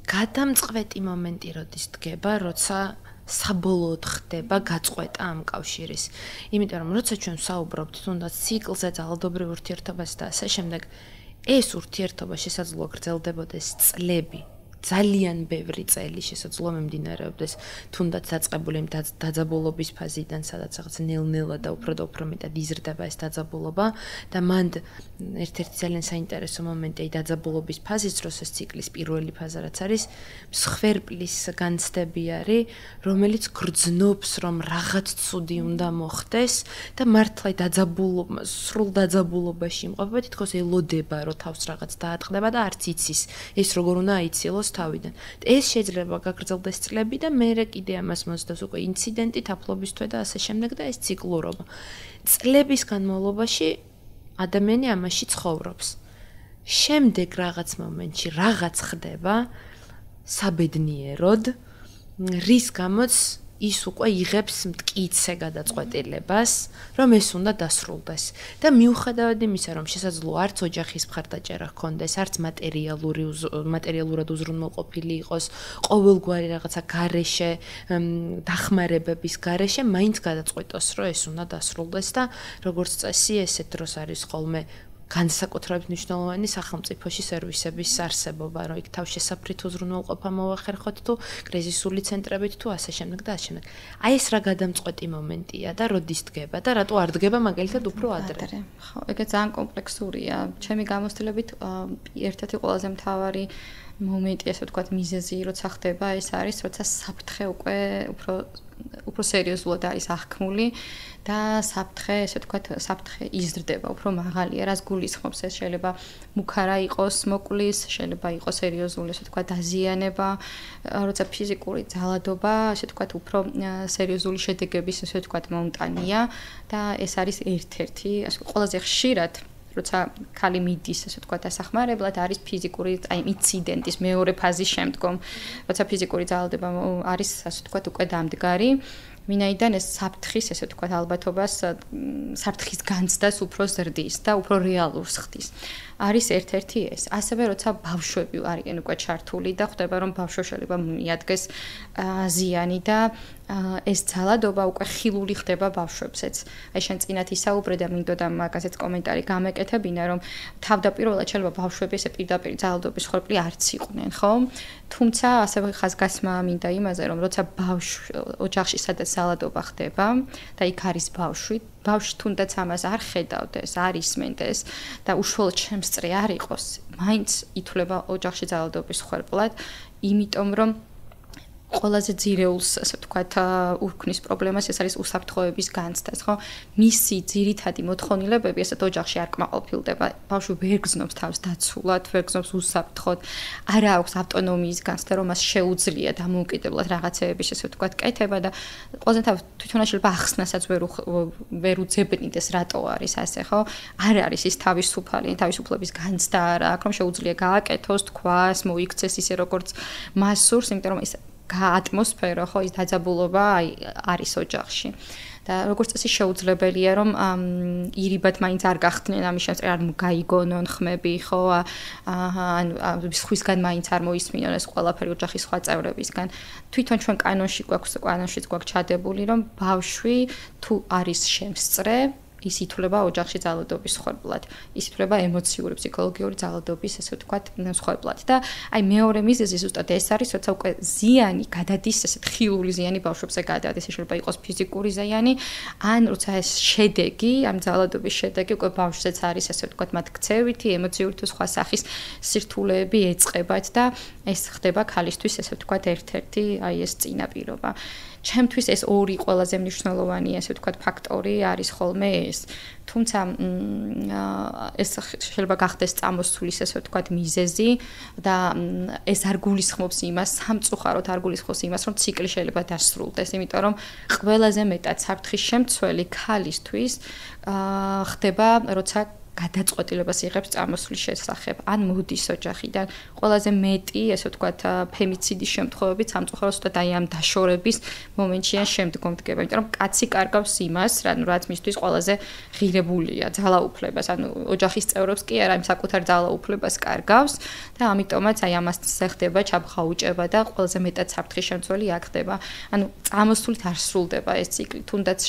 გადამწყვეტი მომენტი როდის დგება, როცა საბოლოოდ ხდება გაწყვეტა ამ კავშირის. იმიტომ რომ როცა ჩვენ საუბრობთ თუნდაც ციკლზე, ძალადობრივ ურთიერთობაზე და ასე შემდეგ, ეს ურთიერთობა შესაძლოა გრძელდებოდეს წლები. ძალიან ბევრი წელი შესაძლოა მიმდინარეობდეს თუნდაც დაწყებული იმ დაძაბულობის ფაზიდან, სადაც რაღაც ნელ-ნელა და უფრო და უფრო მეტად იზრდება ეს დაძაბულობა და მანდ ერთ-ერთი ძალიან საინტერესო მომენტია აი დაძაბულობის ფაზის დროს ეს ციკლის პირველი ფაზა რაც არის მსხვერპლის განცდები არის, რომელიც გრძნობს რომ რაღაც ცუდი უნდა მოხდეს და მართლა სრულ დაძაბულობაში იმყოფება, თითქოს ელოდება რომ თავს რაღაც დაატყდება და არც იცის ეს როგორ უნდა აიცილოს თავიდან. ეს შეიძლება გაგრძელდეს წლები და მერე კიდე ამას მოსდევს უკვე ინციდენტი, თაფლობის თვე და ასე შემდეგ და ეს ციკლურობა. წლების განმავლობაში ადამიანი ამაში ცხოვრობს. შემდეგ რაღაც მომენტში რაღაც ხდება საბედნიეროდ, რის გამოც ის უკვე იღებს მტკიცე გადაწყვეტილებას, რომ ეს უნდა დასრულდეს. და მიუხედავად იმისა, რომ შესაძლოა არც ოჯახის მხარდაჭერა ჰქონდეს, არც მატერიალურად უზრუნველყოფილი იყოს, ყოველგვარი რაღაცა გარეშე, დახმარებების გარეშე, მაინც გადაწყვეტოს, რომ ეს უნდა დასრულდეს და როგორც წესი, ესეთ დროს არის ხოლმე განსაკუთრებით მნიშვნელოვანი სახელმწიფოში სერვისების არსებობა, რომ იქ თავშესაფრით უზრუნველყოფა მოახერხოთ თუ კრიზისული ცენტრებით თუ ასე შემდეგ და ასე შემდეგ. აი ეს რა გადამწყვეტი მომენტია და როდის დგება და რატო არ დგება მაგალითად უფრო ადრე. ხო, ეგეც ძალიან კომპლექსურია. ჩემი გამოცდილებით ერთ-ერთი ყველაზე მთავარი მომენტი, ასე ვთქვათ, მიზეზი, როცა ხდება, ეს არის, როცა საფრთხე უკვე უფრო სერიოზულად არის აღქმული და საფრთხე, ესე ვთქვათ, საფრთხე იზრდება, უფრო მაღალია, რაც გულისხმობს ეს შეიძლება მუქარა იყოს, მოკლის, შეიძლება იყოს სერიოზული, ესე ვთქვათ, დაზიანება, როცა ფიზიკური ძალადობა, ესე ვთქვათ, უფრო სერიოზული შედეგების, ესე ვთქვათ, მომტანია და ეს არის ერთ-ერთი, ასე ყველაზე ხშირად როცა ქალი მიდის, ასე ვთქვათ, დასახმარებლად, არის ფიზიკური, აი ინციდენტის მეორე ფაზის შემდგომ, როცა ფიზიკური ძალადობა არის, ასე ვთქვათ, უკვე დამდგარი, ვინაიდან ეს საფრთხის, ესე ვთქვათ, ალბათობას, საფრთხის განცდას უფრო ზრდის და უფრო რეალურს ხდის. არის ერთ-ერთი ეს. ასევე როცა ბავშვები არიან უკვე ჩართული და ხვდება, რომ ბავშვს შეიძლება მიადგეს ზიანი და ეს ძალადობა უკვე ხილული ხდება ბავშვებსაც. აი შენ წინათ ისაუბრე და მინდოდა მაგაზეც კომენტარი გამეკეთებინა, რომ თავდაპირველად შეიძლება ბავშვები ესე პირდაპირ ძალადობის მსხვერპლი არც იყვნენ, ხო? თუმცა ასევე ხაზგასმა მინდა იმაზე, რომ როცა ოჯახში სადაც ძალადობა ხდება და იქ არის ბავშვი თუნდაც ამას არ ხედავდეს, არ ისმენდეს და უშუალოდ შემსწრე არ იყოს, მაინც ითვლება ოჯახში ძალადობის მსხვერპლად, იმიტომ რომ ყველაზე ძირეულს, ასე ვთქვათ, ურქმნის პრობლემას, ეს არის უსაფრთხოების განცდას, ხო? მისი ძირითადი მოთხოვნილებები ასეთ ოჯახში არ კმაყოფილდება. ბავშვი ვერ გზნობს თავს დაცულად, ვერ გზნობს უსაფრთხოდ, არ აქვს ავტონომიის განცდა, რომ მას შეუძლია დამოუკიდებლად რაღაცეების, ასე ვთქვათ, კეთება და ყველაზე თავ თვითონ შეიძლება ახსნასაც ვერ უძებნიდეს, რატო არის ასე, ხო? არ არის ის თავისუფლების განცდა არ აქვს, რომ შეუძლია გააკეთოს, თქვას, მოიქცეს ისე როგორც მას სურს, იმიტომ რომ ის ატმოსფერო, ხო, ის დაძაბულობა არის ოჯახში. და როგორც წესი შეუძლებელია რომ ირიბად მაინც არ გახდნენ ამის შემწე არ გაიგონონ ხმები, ხო, ან სხვისგან მაინც არ მოისმინონ ეს ყველაფერი ოჯახის სხვა წევრებისგან. თვითონ ჩვენ კანონშიც გვაქვს ჩადებული, რომ ბავშვი თუ არის შემსწრე ის ითვლება ოჯახში ძალადობის ხორბლად. ის ითვლება ემოციური, ფსიქოლოგიური ძალადობის, ესე ვთქვათ, ხორბლად. და აი მეორე მიზეზი ზუსტად ეს არის, როცა უკვე ზიანი გადადის, ესეთ ხილული ზიანი ბავშვებზე გადადის, შეიძლება იყოს ფიზიკური ზიანი, ან როცა ეს შედეგი, ამ ძალადობის შედეგი უკვე ბავშვზეც არის, ესე ვთქვათ, მათ ქცევითი, ემოციური თუ სხვა სახის სირთულეები ეწყებათ და ეს ხდება ქალისთვის, ესე ვთქვათ, ერთ-ერთი აი ეს წინაპირობა. ჩემთვის ეს ორი ყველაზე მნიშვნელოვანი, ასე ვთქვათ, ფაქტორი არის ხოლმე ეს. თუმცა ეს შეიძლება გახდეს წამოსulis, ასე ვთქვათ, მიზეზი და ეს არ გულისხმობს იმას, სამწუხაროდ არ გულისხმობს იმას, რომ ციკლი შეიძლება დასრულდეს, იმიტომ რომ ყველაზე მეტად საფრთხის შემცველი ქალისთვის ხდება, როცა გადაწყვეტილებას იღებს წამოსulis შესახებ, ან მოდის ოჯახიდან. ყველაზე მეტი, ესე ვთქვათ, ფემიციდის შემთხვევებით სამწუხაროდ ზუსტად აი ამ დაშორების მომენტში ან შემდგომდგება, იმიტომ რომ კაცი კარგავს იმას, რაც მისთვის ყველაზე ღირებულია, ძალაუფლებას, ანუ ოჯახის წევრებს კი არა, იმ საკუთარ ძალაუფლებას კარგავს და ამიტომაც აი ამასზე ხდება ჩაბღაუჭება და ყველაზე მეტად საფრთხის შემცველი აქ ხდება. ანუ წამოსulit არ სრულდება ეს ციკლი, თუნდაც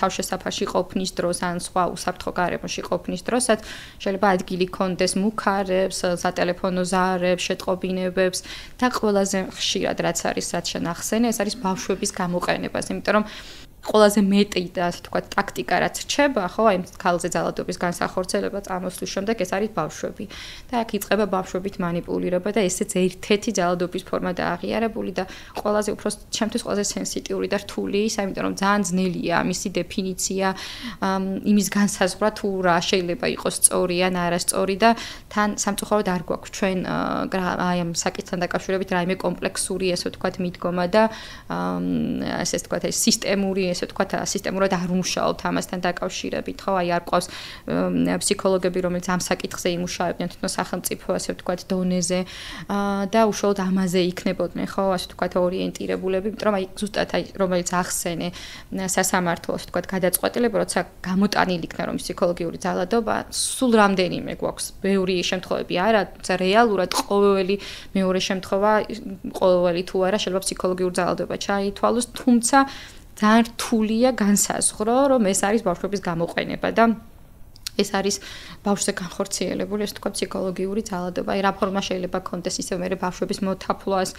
თავშესაფარში ყოფნის დროს ან სხვა უსაფრთხო გარემოში ყოფნის დროს შეიძლება ადგილი კონდეს მუქარებს, სატელეფონო ზარებს, შეტყობინებებს და ყველაზე ხშირად რაც არის, რაც შენ ახსენე, ეს არის ბავშვების გამოყენებას, იმიტომ რომ ყველაზე მეტი და ასე ვთქვათ, ტაქტიკა რაც რჩება, ხო, აი ქალზე ძალადობის განსახორციელება წამოსulis შემდეგ ეს არის ბავშვები. და აქ იწყება ბავშვებით манипуლირება და ესეც ერთ-ერთი ძალადობის ფორმა და აღიარებული და ყველაზე უფრო ჩემთვის ყველაზე სენსიტიური და რთული ის, იმიტომ რომ ძალიან ძნელია მისი დეფინიცია, იმის განსაზღვრა თუ რა შეიძლება იყოს სწორი ან არასწორი და თან სამწუხაროდ არ გვაქვს ჩვენ აი ამ საკითხთან დაკავშირებით რაიმე კომპლექსური, ესე ვთქვათ, მიდგომა და ესე ვთქვათ, ეს სისტემური ესე ვთქვათ, სისტემურად არ უმუშაობთ ამასთან დაკავშირებით, ხო? აი არ ყავს ფსიქოლოგები, რომელიც ამ საკითხზე იმუშავებდნენ თვითონ სახელმწიფო, ასე ვთქვათ, დონეზე და უშუალოდ ამაზე იქნებოდნენ, ხო? ასე ვთქვათ, ორიენტირებულები, იმიტომ რომ აი ზუსტად აი რომელიც ახსენე სასამართლო, ასე ვთქვათ, გადაწყვეტილება, როცა გამოტანილი იქნა რომ ფსიქოლოგიური ძალადობა, სულ რამდენიმე გვაქვს, ბევრი შემთხვევები არა, თუმცა რეალურად ყოველი მეორე შემთხვევა, ყოველი თუ არა შეიძლება ფსიქოლოგიური ძალადობა ჩაითვალოს, თუმცა ძალიან რთულია განსაზღვრო, რომ ეს არის ბავშვების გამოყენება და ეს არის ბავშვზე განხორციელებული, ასე ვთქვათ, ფსიქოლოგიური ძალადობა. აი რა ფორმა შეიძლება კონდეს ისე მე ბავშვების მოთაფლვას,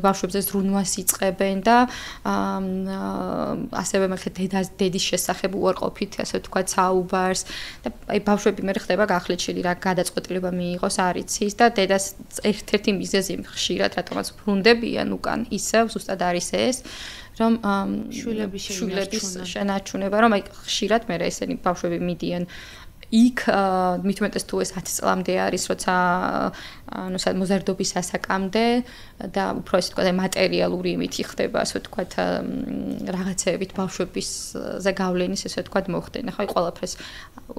ბავშვებზე ზრუნვას იწყებენ და ასევე მე დედის შესახებ უარყოფით, ასე ვთქვათ, საუბარს და აი ბავშვები მე ხდება გახლეჩილი, რა გადაწყვეტილება მიიღოს არ იცის და დედას ერთ-ერთი მიზეზი ხშირად რატომაც ბრუნდებიან უკან ისევ ზუსტად არის ეს რომ შვილების შენარჩუნება, რომ აი ხშირად მე ესენი ბავშვები მიდიან იქ მით უმეტეს თუ ეს 10 წლამდე არის, როცა ანუ მოზარდობის ასაკამდე და უფრო ესე ვთქვათ, მატერიალური იმითი ხდება, ასე ვთქვათ, რაღაცეებით ბავშვებისზე გავლენის, ესე ვთქვათ, მოხდენა. ხო, აი ყველაფერს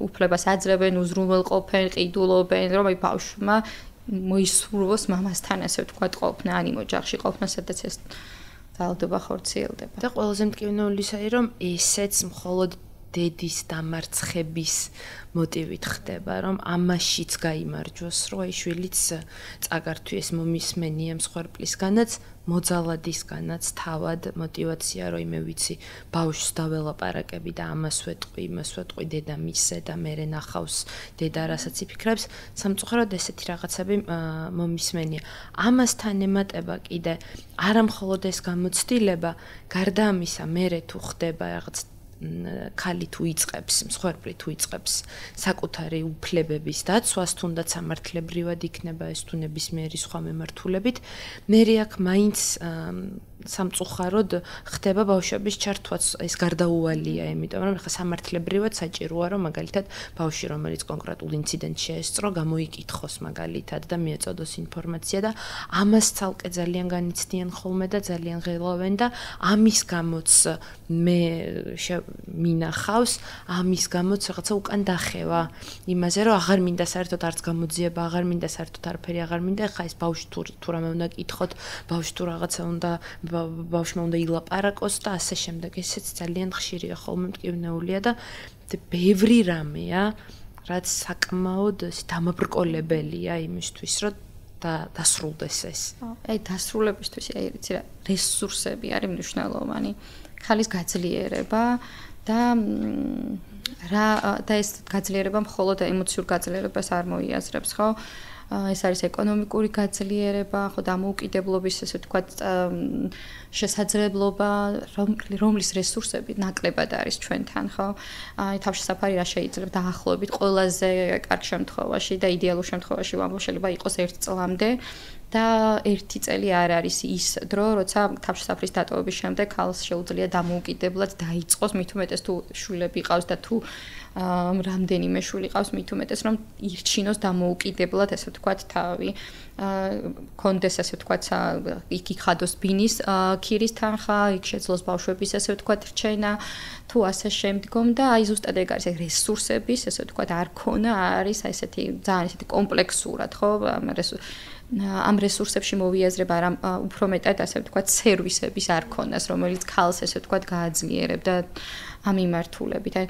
უფლებას აძლევენ, უზრუნველყოფენ, ყიდულობენ, რომ აი ბავშვმა მოისურვოს მამასთან, ასე ვთქვათ, ყოფნა, ან იმ ოჯახში ყოფნა, სადაც ეს ძალადობა ხორციელდება. და ყველაზე მტკივნეულისაა, რომ ესეც მხოლოდ დედის დამარცხების მოტივით ხდება, რომ ამაშიც გაიმარჯვოს, რომ აი შვილიც წაგართვიეს მომისმენია მსხვერპლისგანაც, მოძალადისგანაც თავად мотиваცია, რომ მე ვიცი, ბავშვს დაველაპარაკები და ამას ვეტყვი, იმას ვეტყვი, დედა მისე და მე ნახავს დედა რასაც იფიქრებს, სამწუხაროდ ესეთი რაღაცები მომისმენია. ამასთან ემატება კიდე არა მხოლოდ ეს გამოცდილება, გარდა ამისა, მე თუ ხდება რაღაც ქალი თუ იწყებს, მსხვერპლი თუ იწყებს საკუთარი უფლებების დაცვას, თუნდაც სამართლებრივად იქნება ეს თუ ნებისმიერი სხვა მემართულებით, მერე აქ მაინც სამწუხაროდ ხდება ბავშვების ჩართვაც, ეს გარდაუვალია, იმიტომ რომ ხა სამართლებრივად საჭიროა რომ მაგალითად ბავშვი რომელიც კონკრეტულ ინციდენტს შეესწრო, გამოიკითხოს მაგალითად და მიეწოდოს ინფორმაცია და ამას ცალკე ძალიან განიცდიან ხოლმე და ძალიან ღელავენ და ამის გამოც მე მინახავს, ამის გამოც რაღაცა უკან დახევა იმაზე რომ აღარ მინდა საერთოდ არც გამოძიება, აღარ მინდა საერთოდ არაფერი აღარ მინდა, ხა ეს ბავშვი თუ რამე უნდა კითხოთ, ბავშვი თუ რაღაცა უნდა ბავშვმა უნდა ილაპარაკოს და ასე შემდეგ. ესეც ძალიან ხშირია ხოლმე მტკივნეულია და ბევრი რამეა, რაც საკმაოდ დამაბრკოლებელია იმისთვის, რომ დასრულდეს ეს. აი დასრულებისთვის აი იცი რა, რესურსები არის მნიშვნელოვანი. ხალის გაძლიერება და ეს გაძლიერება მხოლოდ ემოციურ გაძლიერებას არ მოიაზრებს, ხო? ეს არის ეკონომიკური გაძლიერება, ხო, დამოუკიდებლობის, ესე ვთქვათ, შესაძლებლობა, რომლის რესურსები ნაკლებად არის ჩვენთან, ხო? აი თავშესაფარი რა შეიძლება დაახლოებით ყველაზე კარგ შემთხვევაში და იდეალურ შემთხვევაში ვამბობ, შეიძლება იყოს 1 წლამდე და 1 წელი არ არის ის დრო, როცა თავშესაფრის დატოვების შემდეგ ხალხს შეუძლია დამოუკიდებლად დაიწყოს, მით უმეტეს თუ შვილები ყავს და თუ რამდენიმე შვილი ყავს, მით უმეტეს რომ ირჩინოს დამოუკიდებლად, ესე ვთქვათ, თავი კონდეს, ესე ვთქვათ, იქ იხადოს ბინის ქირის თანხა, იქ შეძლოს ბავშვების, ესე ვთქვათ, რჩენა, თუ ასე შემდგომ და აი ზუსტად ეგ არის რესურსების, ესე ვთქვათ, არ ქონა არის აი ესეთი ძალიან ესეთი კომპლექსურად, ხო, ამ რესურსებში მოვიაზრება რა უფრო მეტად ასე ვთქვათ სერვისების არ ქონას, რომელიც ქალს ესე ვთქვათ გააძლიერებდა ამ მიმართულებით. აი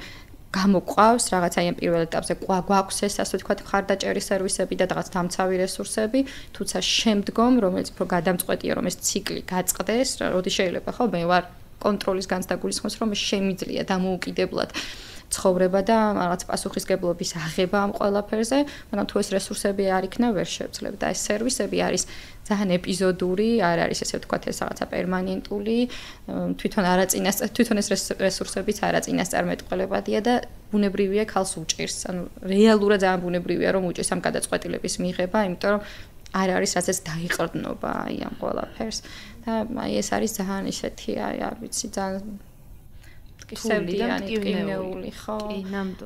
გამოყვავს რაღაცა იმ პირველ ეტაპზე გვაქვს ეს ასე ვთქვათ მხარდაჭერი სერვისები და რაღაც დამცავი რესურსები, თუმცა შემდგომ რომელიც უფრო გადამწყვეტია რომ ეს ციკლი გაწყდეს, როდი შეიძლება ხო მე ვარ კონტროლის განცდა გულისხმობს რომ შემიძლია დამოუკიდებლად ცხოვრება და რაღაც პასუხისგებლობის აღება ამ ყველაფერზე, მაგრამ თუ ეს რესურსები არ იქნა, ვერ შევძლებ და ეს სერვისები არის ძალიან ეპიზოდური, არ არის ესე ვთქვათ ეს რაღაცა პერმანენტული, თვითონ ეს რესურსებიც არაწინასწარმეტყველებადია და ბუნებრივია ქალს უჭირს. ანუ რეალურად ძალიან ბუნებრივია რომ უჭირს ამ გადაწყვეტილების მიღება, იმიტომ რომ არ არის რასაც დაიყრდნობა აი ამ ყველაფერს და აი ეს არის ძალიან ისეთი აი არ ვიცი ძალიან კისევდიანი, ხო?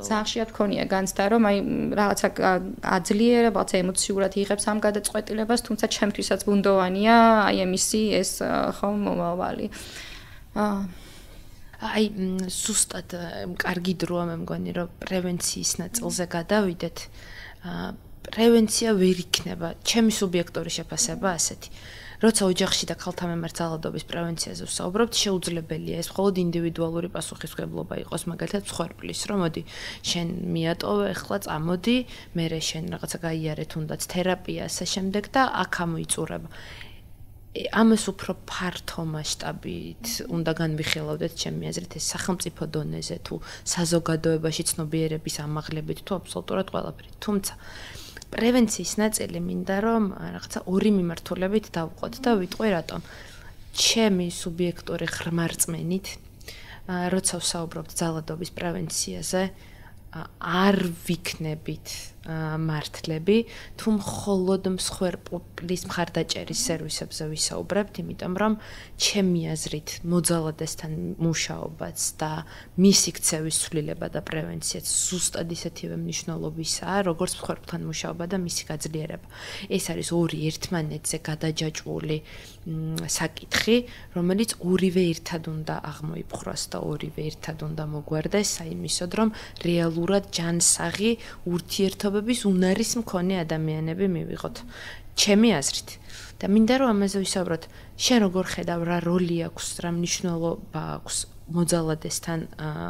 ძალიან ხშირად ქონია განცდა, რომ აი რაღაცა აძლიერება, რაღაცა ემოციურად იღებს ამ გადაწყვეტილებას, თუმცა ჩემთვისაც ბუნდოვანია აი ამისი ეს ხო მომავალი. აი ზუსტად კარგი დროა მე მგონი, რომ პრევენციის ნაწილზე გადავიდეთ. პრევენცია ვერ იქნება, ჩემი სუბიექტური შეფასება ასეთი. როცა ოჯახში და ქალთა მიმართ ძალადობის პრევენციაზე ვსაუბრობთ, შეუძლებელია ეს მხოლოდ ინდივიდუალური პასუხისმგებლობა იყოს, მაგალითად, მსხვერპლის, რომ მოდი, შენ მიატოვე, ახლა წამოდი, მერე შენ რაღაცა გაიარე თუნდაც თერაპია, ასე შემდეგ და აქ ამოიწურება. ამას უფრო ფართო მასშტაბით უნდა განვიხილავდეთ, ჩემი აზრით, ეს სახელმწიფო დონეზე თუ საზოგადოებაში ცნობიერების ამაღლებით თუ აბსოლუტურად ყველაფერი. თუმცა პრევენციის ნაწილი მინდა რომ რაღაცა ორი მიმართულებით დავუყოთ და ვიტყვი რატომ. ჩემი სუბიექტური ღრმარწმენით, როცა ვსაუბრობთ ძალადობის პრევენციაზე, არ ვიქნებით მართლები, თუ მხოლოდ მსხვერპლის მხარდაჭერის სერვისებზე ვისაუბრებთ, იმიტომ რომ ჩემი აზრით მოძალადესთან მუშაობაც და მისი ქცევის ცვლილება და პრევენციაც ზუსტად ისეთივე მნიშვნელობისაა, როგორც მსხვერპლთან მუშაობა და მისი გაძლიერება. ეს არის ორი ერთმანეთზე გადაჯაჭვული საკითხი, რომელიც ორივე ერთად უნდა აღმოიფხვრას და ორივე ერთად უნდა მოგვარდეს, საიმისოდ რომ რეალურად ჯანსაღი ურთიერთობების უნარის მქონე ადამიანები მივიღოთ. ჩემი აზრით. და მინდა რომ ამაზე ვისაუბროთ, შენ როგორ ხედავ რა როლი აქვს, რა მნიშვნელობა აქვს მოძალადესთან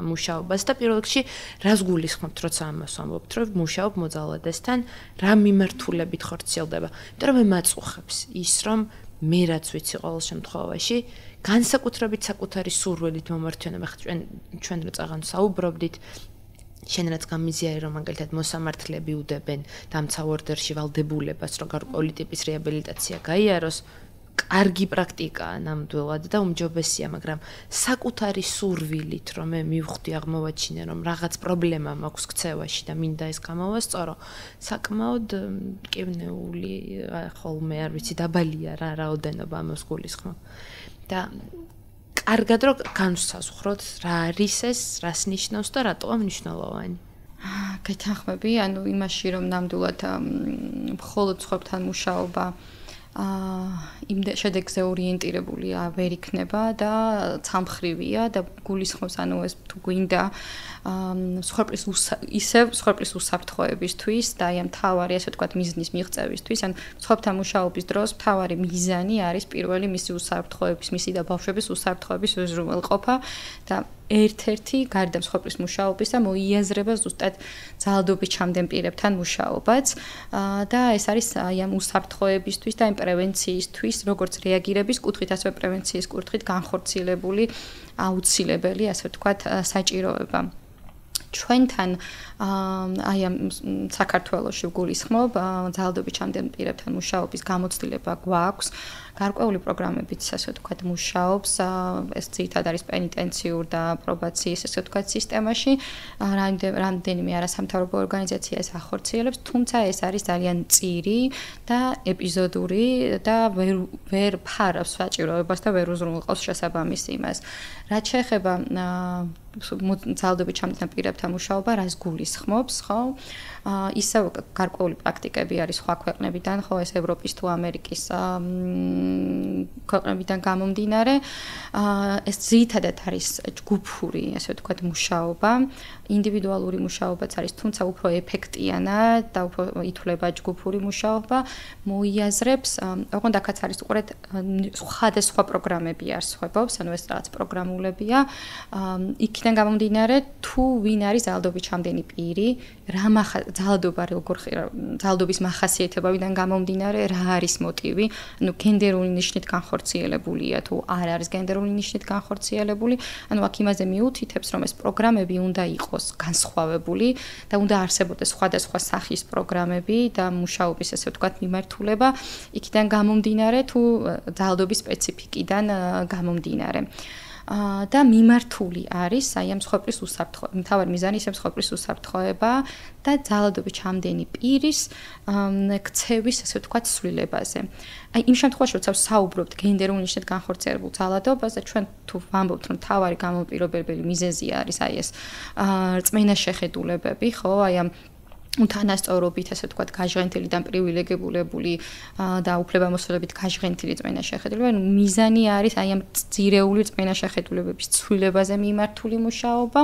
მუშაობას და პირველ რიგში რას გულისხმობთ, როცა ამას ვამბობთ, რომ მუშაობ მოძალადესთან, რა მიმართულებით ხორციელდება. იმიტომ რომ მე მაწუხებს ის, რომ მე რაც ვიცი ყოველ შემთხვევაში, განსაკუთრებით საკუთარი სურვილით მომართვენება, ჩვენ წაღან საუბრობდით, შენ რაც გამიზიარი რომ მაგალითად მოსამართლეები უდებენ დამცავ ორდერში ვალდებულებას, რომ გარკვეული ტიპის რეაბილიტაცია გაიაროს, კარგი პრაქტიკაა ნამდვილად და უმჯობესია, მაგრამ საკუთარი სურვილით რომ მე მივხვდი აღმოვაჩინე რომ რაღაც პრობლემა მაქვს ქცევაში და მინდა ეს გამოვასწორო, საკმაოდ მტკივნეული ხოლმე არ ვიცი დაბალია რა რაოდენობა ამას გულისხმობ. და კარგად რომ განვსაზღვროთ რა არის ეს, რას ნიშნავს და რატოა მნიშვნელოვანი. გეთანხმები, ანუ იმაში რომ ნამდვილად მხოლოდ სხვებთან მუშაობა იმდენ შედეგზე ორიენტირებული ვერ იქნება და ცალმხრივია და გულისხმობს ანუ ეს თუ გვინდა სხვებლის უსაფრთხოებისთვის და აი ამ მთავარი ასე ვთქვათ მიზნის მიღწევისთვის ან სხვებთან მუშაობის დროს მთავარი მიზანი არის პირველი მისი უსაფრთხოების, მისი და ბავშვების უსაფრთხოების უზრუნველყოფა და ერთ-ერთი გარდა სხვებლის მუშაობისა მოიაზრება ზუსტად ძალადობის ჩამდენ პირებთან მუშაობაც და ეს არის აი ამ უსაფრთხოებისთვის და იმ პრევენციისთვის, როგორც რეაგირების კუთხით, ასევე პრევენციის კუთხით განხორციელებული აუცილებელი, ასე ვთქვათ, საჭიროება. ჩვენთან აი ამ საქართველოში გულისხმობ ძალადობის ჩამდენ პირებთან მუშაობის გამოცდილება გვაქვს. გარკვეული პროგრამებიც ასე ვთქვათ მუშაობს ეს ძირითადად არის პენიტენციურ და პრობაციის ასე ვთქვათ სისტემაში რამდენიმე არასამთავრობო ორგანიზაცია ეს ახორციელებს თუმცა ეს არის ძალიან მწირი და ეპიზოდური და ვერ ფარავს საჭიროებას და ვერ უზრუნველყოფს შესაბამის იმას რაც შეეხება ძალადობის ჩამდენ პირებთან მუშაობა რას გულისხმობს ხო ისევ გარკვეული პრაქტიკები არის სხვა ქვეყნებიდან ხო ეს ევროპის თუ ამერიკის ქვეყნებიდან გამომდინარე ეს ძირითადად არის ჯგუფური ასე ვთქვათ მუშაობა ინდივიდუალური მუშაობაც არის თუმცა უფრო ეფექტიანა და უფრო ითვლება ჯგუფური მუშაობა მოიაზრებს ოღონდ აქაც არის უყურეთ სხვადასხვა პროგრამები არსებობს ანუ ეს რაღაც პროგრამულებია იქიდან გამომდინარე თუ ვინ არის ძალადობის ჩამდენი პირი რა ძალადობა როგორ ძალადობის მახასიათებებიდან გამომდინარე რა არის მოტივი ანუ გენდერული ნიშნით განხორციელებულია თუ არ არის გენდერული ნიშნით განხორციელებული ანუ აქ იმაზე მიუთითებს რომ ეს პროგრამები უნდა იყოს განსხვავებული და უნდა არსებობდეს სხვადასხვა სახის პროგრამები და მუშაობის ესე ვთქვათ მიმართულება იქიდან გამომდინარე თუ ძალადობის სპეციფიკიდან გამომდინარე და მიმართული არის აი ამ სხვებლის უსაფრთხოება. მთავარი მიზანი ის სხვებლის უსაფრთხოება და ძალადობის ჩამდენი პირის ქცევის ასე ვთქვათ ცვლილებაზე. აი იმ შემთხვევაში როცა საუბრობთ გენდერულ ნიშნით განხორციელებულ ძალადობაზე ჩვენ თუ ვამბობთ რომ მთავარი გამომპირობებელი მიზეზი არის აი ეს რწმენა შეხედულებები ხო აი ამ უთანასწორობით ასე ვთქვათ გაჟღენთილი და პრივილეგირებული და უფლებამოსილებით გაჟღენთილი რწმენა შეხედულება ანუ მიზანი არის აი ამ ძირეული რწმენა შეხედულებების ცვლილებაზე მიმართული მუშაობა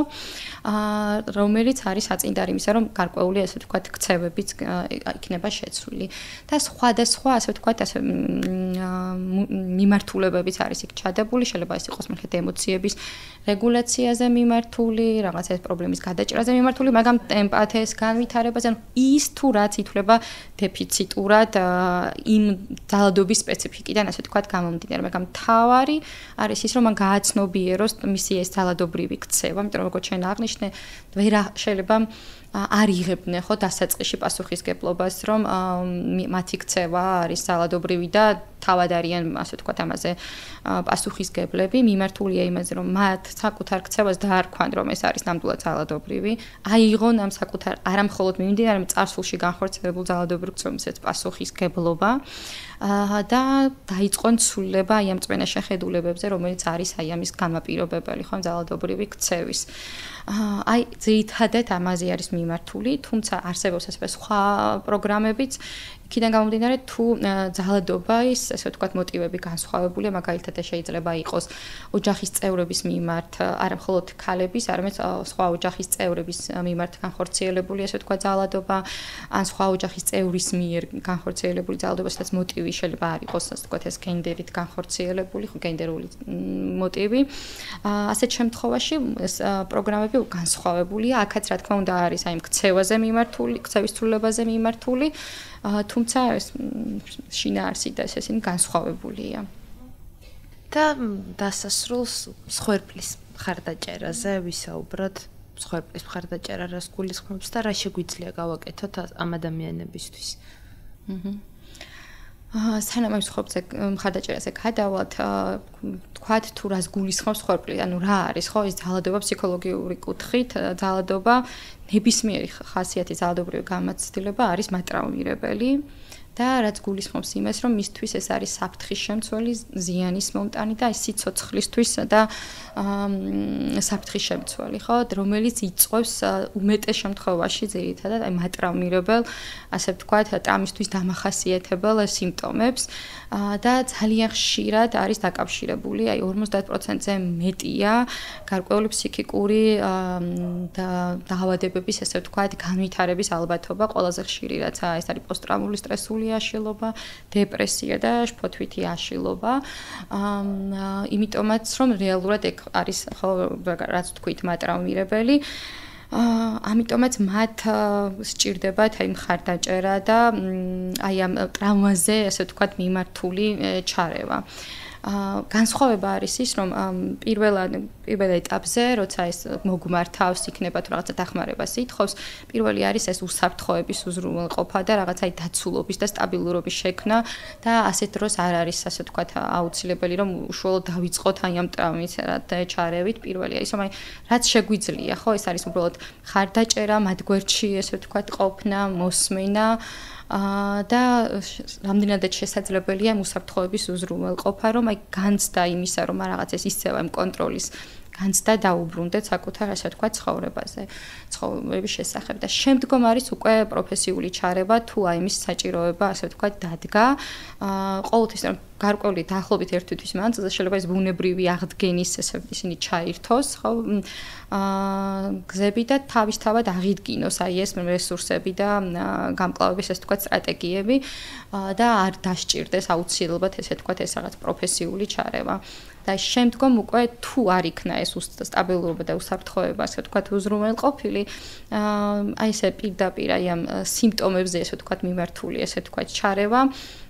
რომელიც არის საწინდარი იმისა რომ გარკვეული ასე ვთქვათ ქცევებიც იქნება შეცვლილი და სხვადასხვა ასე ვთქვათ ასე მიმართულებებიც არის იქ ჩადებული შეიძლება ეს იყოს მეხეთ ემოციების რეგულაციაზე მიმართული რაღაცა ეს პრობლემის გადაჭრაზე მიმართული მაგრამ ემპათიის განვითარება ის თუ რაც ითვლება დეფიციტურად იმ ძალადობის სპეციფიკიდან ასე ვთქვათ გამომდინარე მაგრამ მთავარი არის ის რომ მან გააცნობიეროს მისი ეს ძალადობრივი ქცევა იმიტომ რომ როგორც ჩვენ აღნიშნე ვერ შეიძლება არ იღებდნენ ხო დასაწყისში პასუხისგებლობას რომ მათი ქცევა არის ძალადობრივი და თავად არიან ასე ვთქვათ ამაზე პასუხისგებლები მიმართულია იმაზე რომ მათ საკუთარ ქცევას დაარქვან რომ ეს არის ნამდვილად ძალადობრივი აიღონ ამ საკუთარ არამხოლოდ მიმდინარე წარსულში განხორციელებულ ძალადობრივ ქცევებსაც პასუხისგებლობა და დაიწყონ ცვლილება აი ამ წმენა შეხედულებებზე რომელიც არის აი ამის განმაპირობებელი ხო ძალადობრივი ქცევის აი ძირითადად ამაზე არის მიმართული თუმცა არსებობს ასევე სხვა პროგრამებიც იქიდან გამომდინარე თუ ძალადობის ასე ვთქვათ მოტივები განსხვავებულია მაგალითად შეიძლება იყოს ოჯახის წევრების მიმართ არა მხოლოდ ქალების არამედ სხვა ოჯახის წევრების მიმართ განხორციელებული ასე ვთქვათ ძალადობა ან სხვა ოჯახის წევრის მიერ განხორციელებული ძალადობა სადაც მოტივი შეიძლება არ იყოს ასე ვთქვათ ეს გენდერით განხორციელებული ხო გენდერული მოტივი ასეთ შემთხვევაში ეს პროგრამები განსხვავებულია აქაც რა თქმა უნდა არის აი ქცევაზე მიმართული ქცევის ცვლილებაზე მიმართული თუმცა ეს შინაარსი და ესენი განსხვავებულია. და დასასრულს მსხვერპლის მხარდაჭერაზე ვისაუბროთ. მსხვერპლის მხარდაჭერა რას გულისხმობს და რა შეგვიძლია გავაკეთოთ ამ ადამიანებისთვის. სანამ ამ ხორბლზე მხარდაჭერაზე გადავალთ, თქვათ თუ რას გულისხმობს ხორბლი, ანუ რა არის ხო ის ძალადობა ფსიქოლოგიური კუთხით, ძალადობა ნებისმიერი ხასიათის ძალადობრივი გამოცდილება არის მატრაუმირებელი. და რაც გულისხმობს იმას, რომ მისთვის ეს არის საფრთხის შემცველი, ზიანის მომტანი და აი სიცოცხლისთვის და საფრთხის შემცველი, ხო, რომელიც იწვევს უმეტეს შემთხვევაში ძირითადად აი მატრაუმირებელ, ასე ვთქვათ, ტრამვისთვის დამახასიათებელ სიმპტომებს და ძალიან ხშირად არის დაკავშირებული, აი 50%-ზე მეტია გარკვეული ფსიქიკური დაავადებების, ასე ვთქვათ, განვითარების ალბათობა, ყველაზე ხშირი რაც ეს არის პოსტტრაუმული სტრესული აშლილობა, დეპრესია და შფოთვითი აშლილობა. იმიტომაც რომ რეალურად ეგ არის ხო რაც თქვით მატრაუმირებელი. ამიტომაც მათ სჭირდებათ აი მხარდაჭერა და აი ამ ტრავმაზე, ასე ვთქვათ, მიმართული ჩარევა. განსხვავება არის ის, რომ პირველ ეტაპზე, როცა ეს მოგმართავს, იქნება თუ რაღაცა დახმარებას ითხოვს, პირველი არის ეს უსაფრთხოების უზრუნველყოფა და რაღაცა დაცულობის და სტაბილურობის შექმნა და ასეთ დროს არ არის, ასე ვთქვათ, აუცილებელი, რომ უშუალოდ დავიწყოთ აი ამ ტრავმის ჩარევით. პირველი არის, რომ აი რაც შეგვიძლია, ხო, ეს არის უბრალოდ ხარდაჭერა, მათ გვერდში, ასე ვთქვათ, ყოფნა, მოსმენა და რამდენადაც შესაძლებელია უსაფრთხოების უზრუნველყოფა, რომ აი განცდა იმისა, რომ რაღაც ეს ისევა იმ კონტროლის განცდა დაუბრუნდეთ საკუთარ, ასე ვთქვათ, ცხოვრებაზე, ცხოვრების შესახებ და შემდგომ არის უკვე პროფესიული ჩარევა, თუ აი იმის საჭიროება, ასე ვთქვათ, დადგა. ყოველთვის გარკვეული დაახლოებით ერთი თვის მანძილზე შეიძლება ეს ბუნებრივი აღდგენის ისინი ჩაირთოს, ხო? გზები და თავისთავად აღიდგინოს აი ეს რესურსები და გამკლავების, ასე ვთქვათ, სტრატეგიები და არ დასჭირდეს აუცილებლად, ესე ვთქვათ, ეს რაღაც პროფესიული ჩარევა. და შემდგომ უკვე თუ არ იქნა ეს სტაბილურობა და უსაფრთხოება, ასე ვთქვათ, უზრუნველყოფილი, აი ესე პირდაპირ აი ამ სიმპტომებზე, ასე ვთქვათ, მიმართული, ასე ვთქვათ, ჩარევა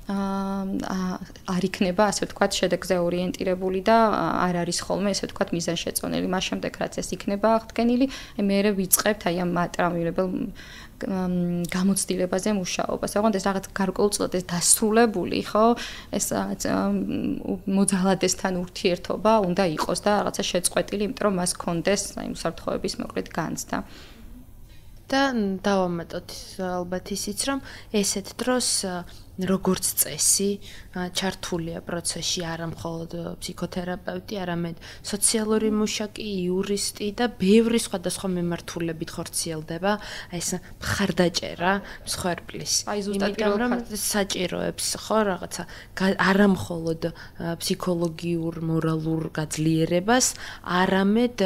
არ იქნება, ასე ვთქვათ, შედეგზე ორიენტირებული და არ არის ხოლმე, ესე ვთქვათ, მიზანშეწონილი. მას შემდეგ რაც ეს იქნება აღდგენილი, მე ვიწყებთ აი ამ მატრაუმირებელ გამოცდილებაზე მუშაობას. ოღონდ ეს რაღაც გარკვეულწილად ეს დასრულებული, ხო? ეს მოძალადესთან ურთიერთობა უნდა იყოს და რაღაცა შეწყვეტილი, იმიტომ რომ მას კონდეს აი უსაფრთხოების მოკლედ განცდა. და დავამატოთ ალბათ ისიც, რომ ესეთ დროს როგორც წესი ჩართულია პროცესში არა მხოლოდ ფსიქოთერაპევტი, არამედ სოციალური მუშაკი, იურისტი და ბევრი სხვადასხვა მიმართულებით ხორციელდება ეს მხარდაჭერა მსხვერპლის. იმიტომ რომ საჭიროებს ხო რაღაცა არა მხოლოდ ფსიქოლოგიურ, მორალურ გაძლიერებას, არამედ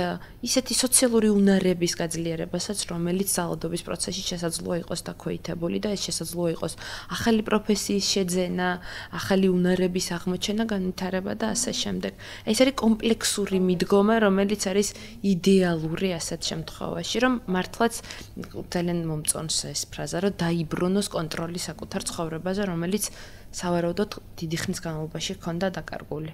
ისეთი სოციალური უნარების გაძლიერებასაც, რომელიც ძალადობის პროცესში შესაძლოა იყოს დაქვეითებული და ეს შესაძლოა იყოს ახალი პროფესიის შეძენა, ახალი უნარების აღმოჩენა, განვითარება და ასე შემდეგ. ეს არის კომპლექსური მიდგომა, რომელიც არის იდეალური ასეთ შემთხვევაში, რომ მართლაც ძალიან მომწონს ეს ფრაზა, რომ დაიბრუნოს კონტროლი საკუთარ ცხოვრებაზე, რომელიც სავარაუდოდ დიდი ხნის განმავლობაში ჰქონდა დაკარგული.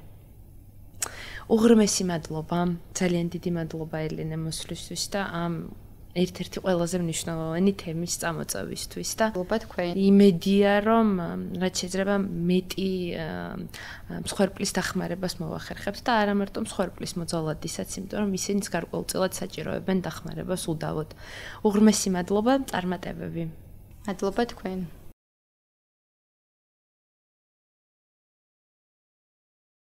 უღრმესი მადლობა, ძალიან დიდი მადლობა ელენე მოსვლისთვის და ამ ერთ-ერთი ყველაზე მნიშვნელოვანი თემის წამოწევისთვის და მადლობა თქვენ. იმედია, რომ რაც შეიძლება მეტი მსხვერპლის დახმარებას მოვახერხებთ და არა მარტო მსხვერპლის მოძალადისაც, იმიტომ რომ ისინიც გარკვეულწილად საჭიროებენ დახმარებას უდავოდ. უღრმესი მადლობა, წარმატებები. მადლობა თქვენ.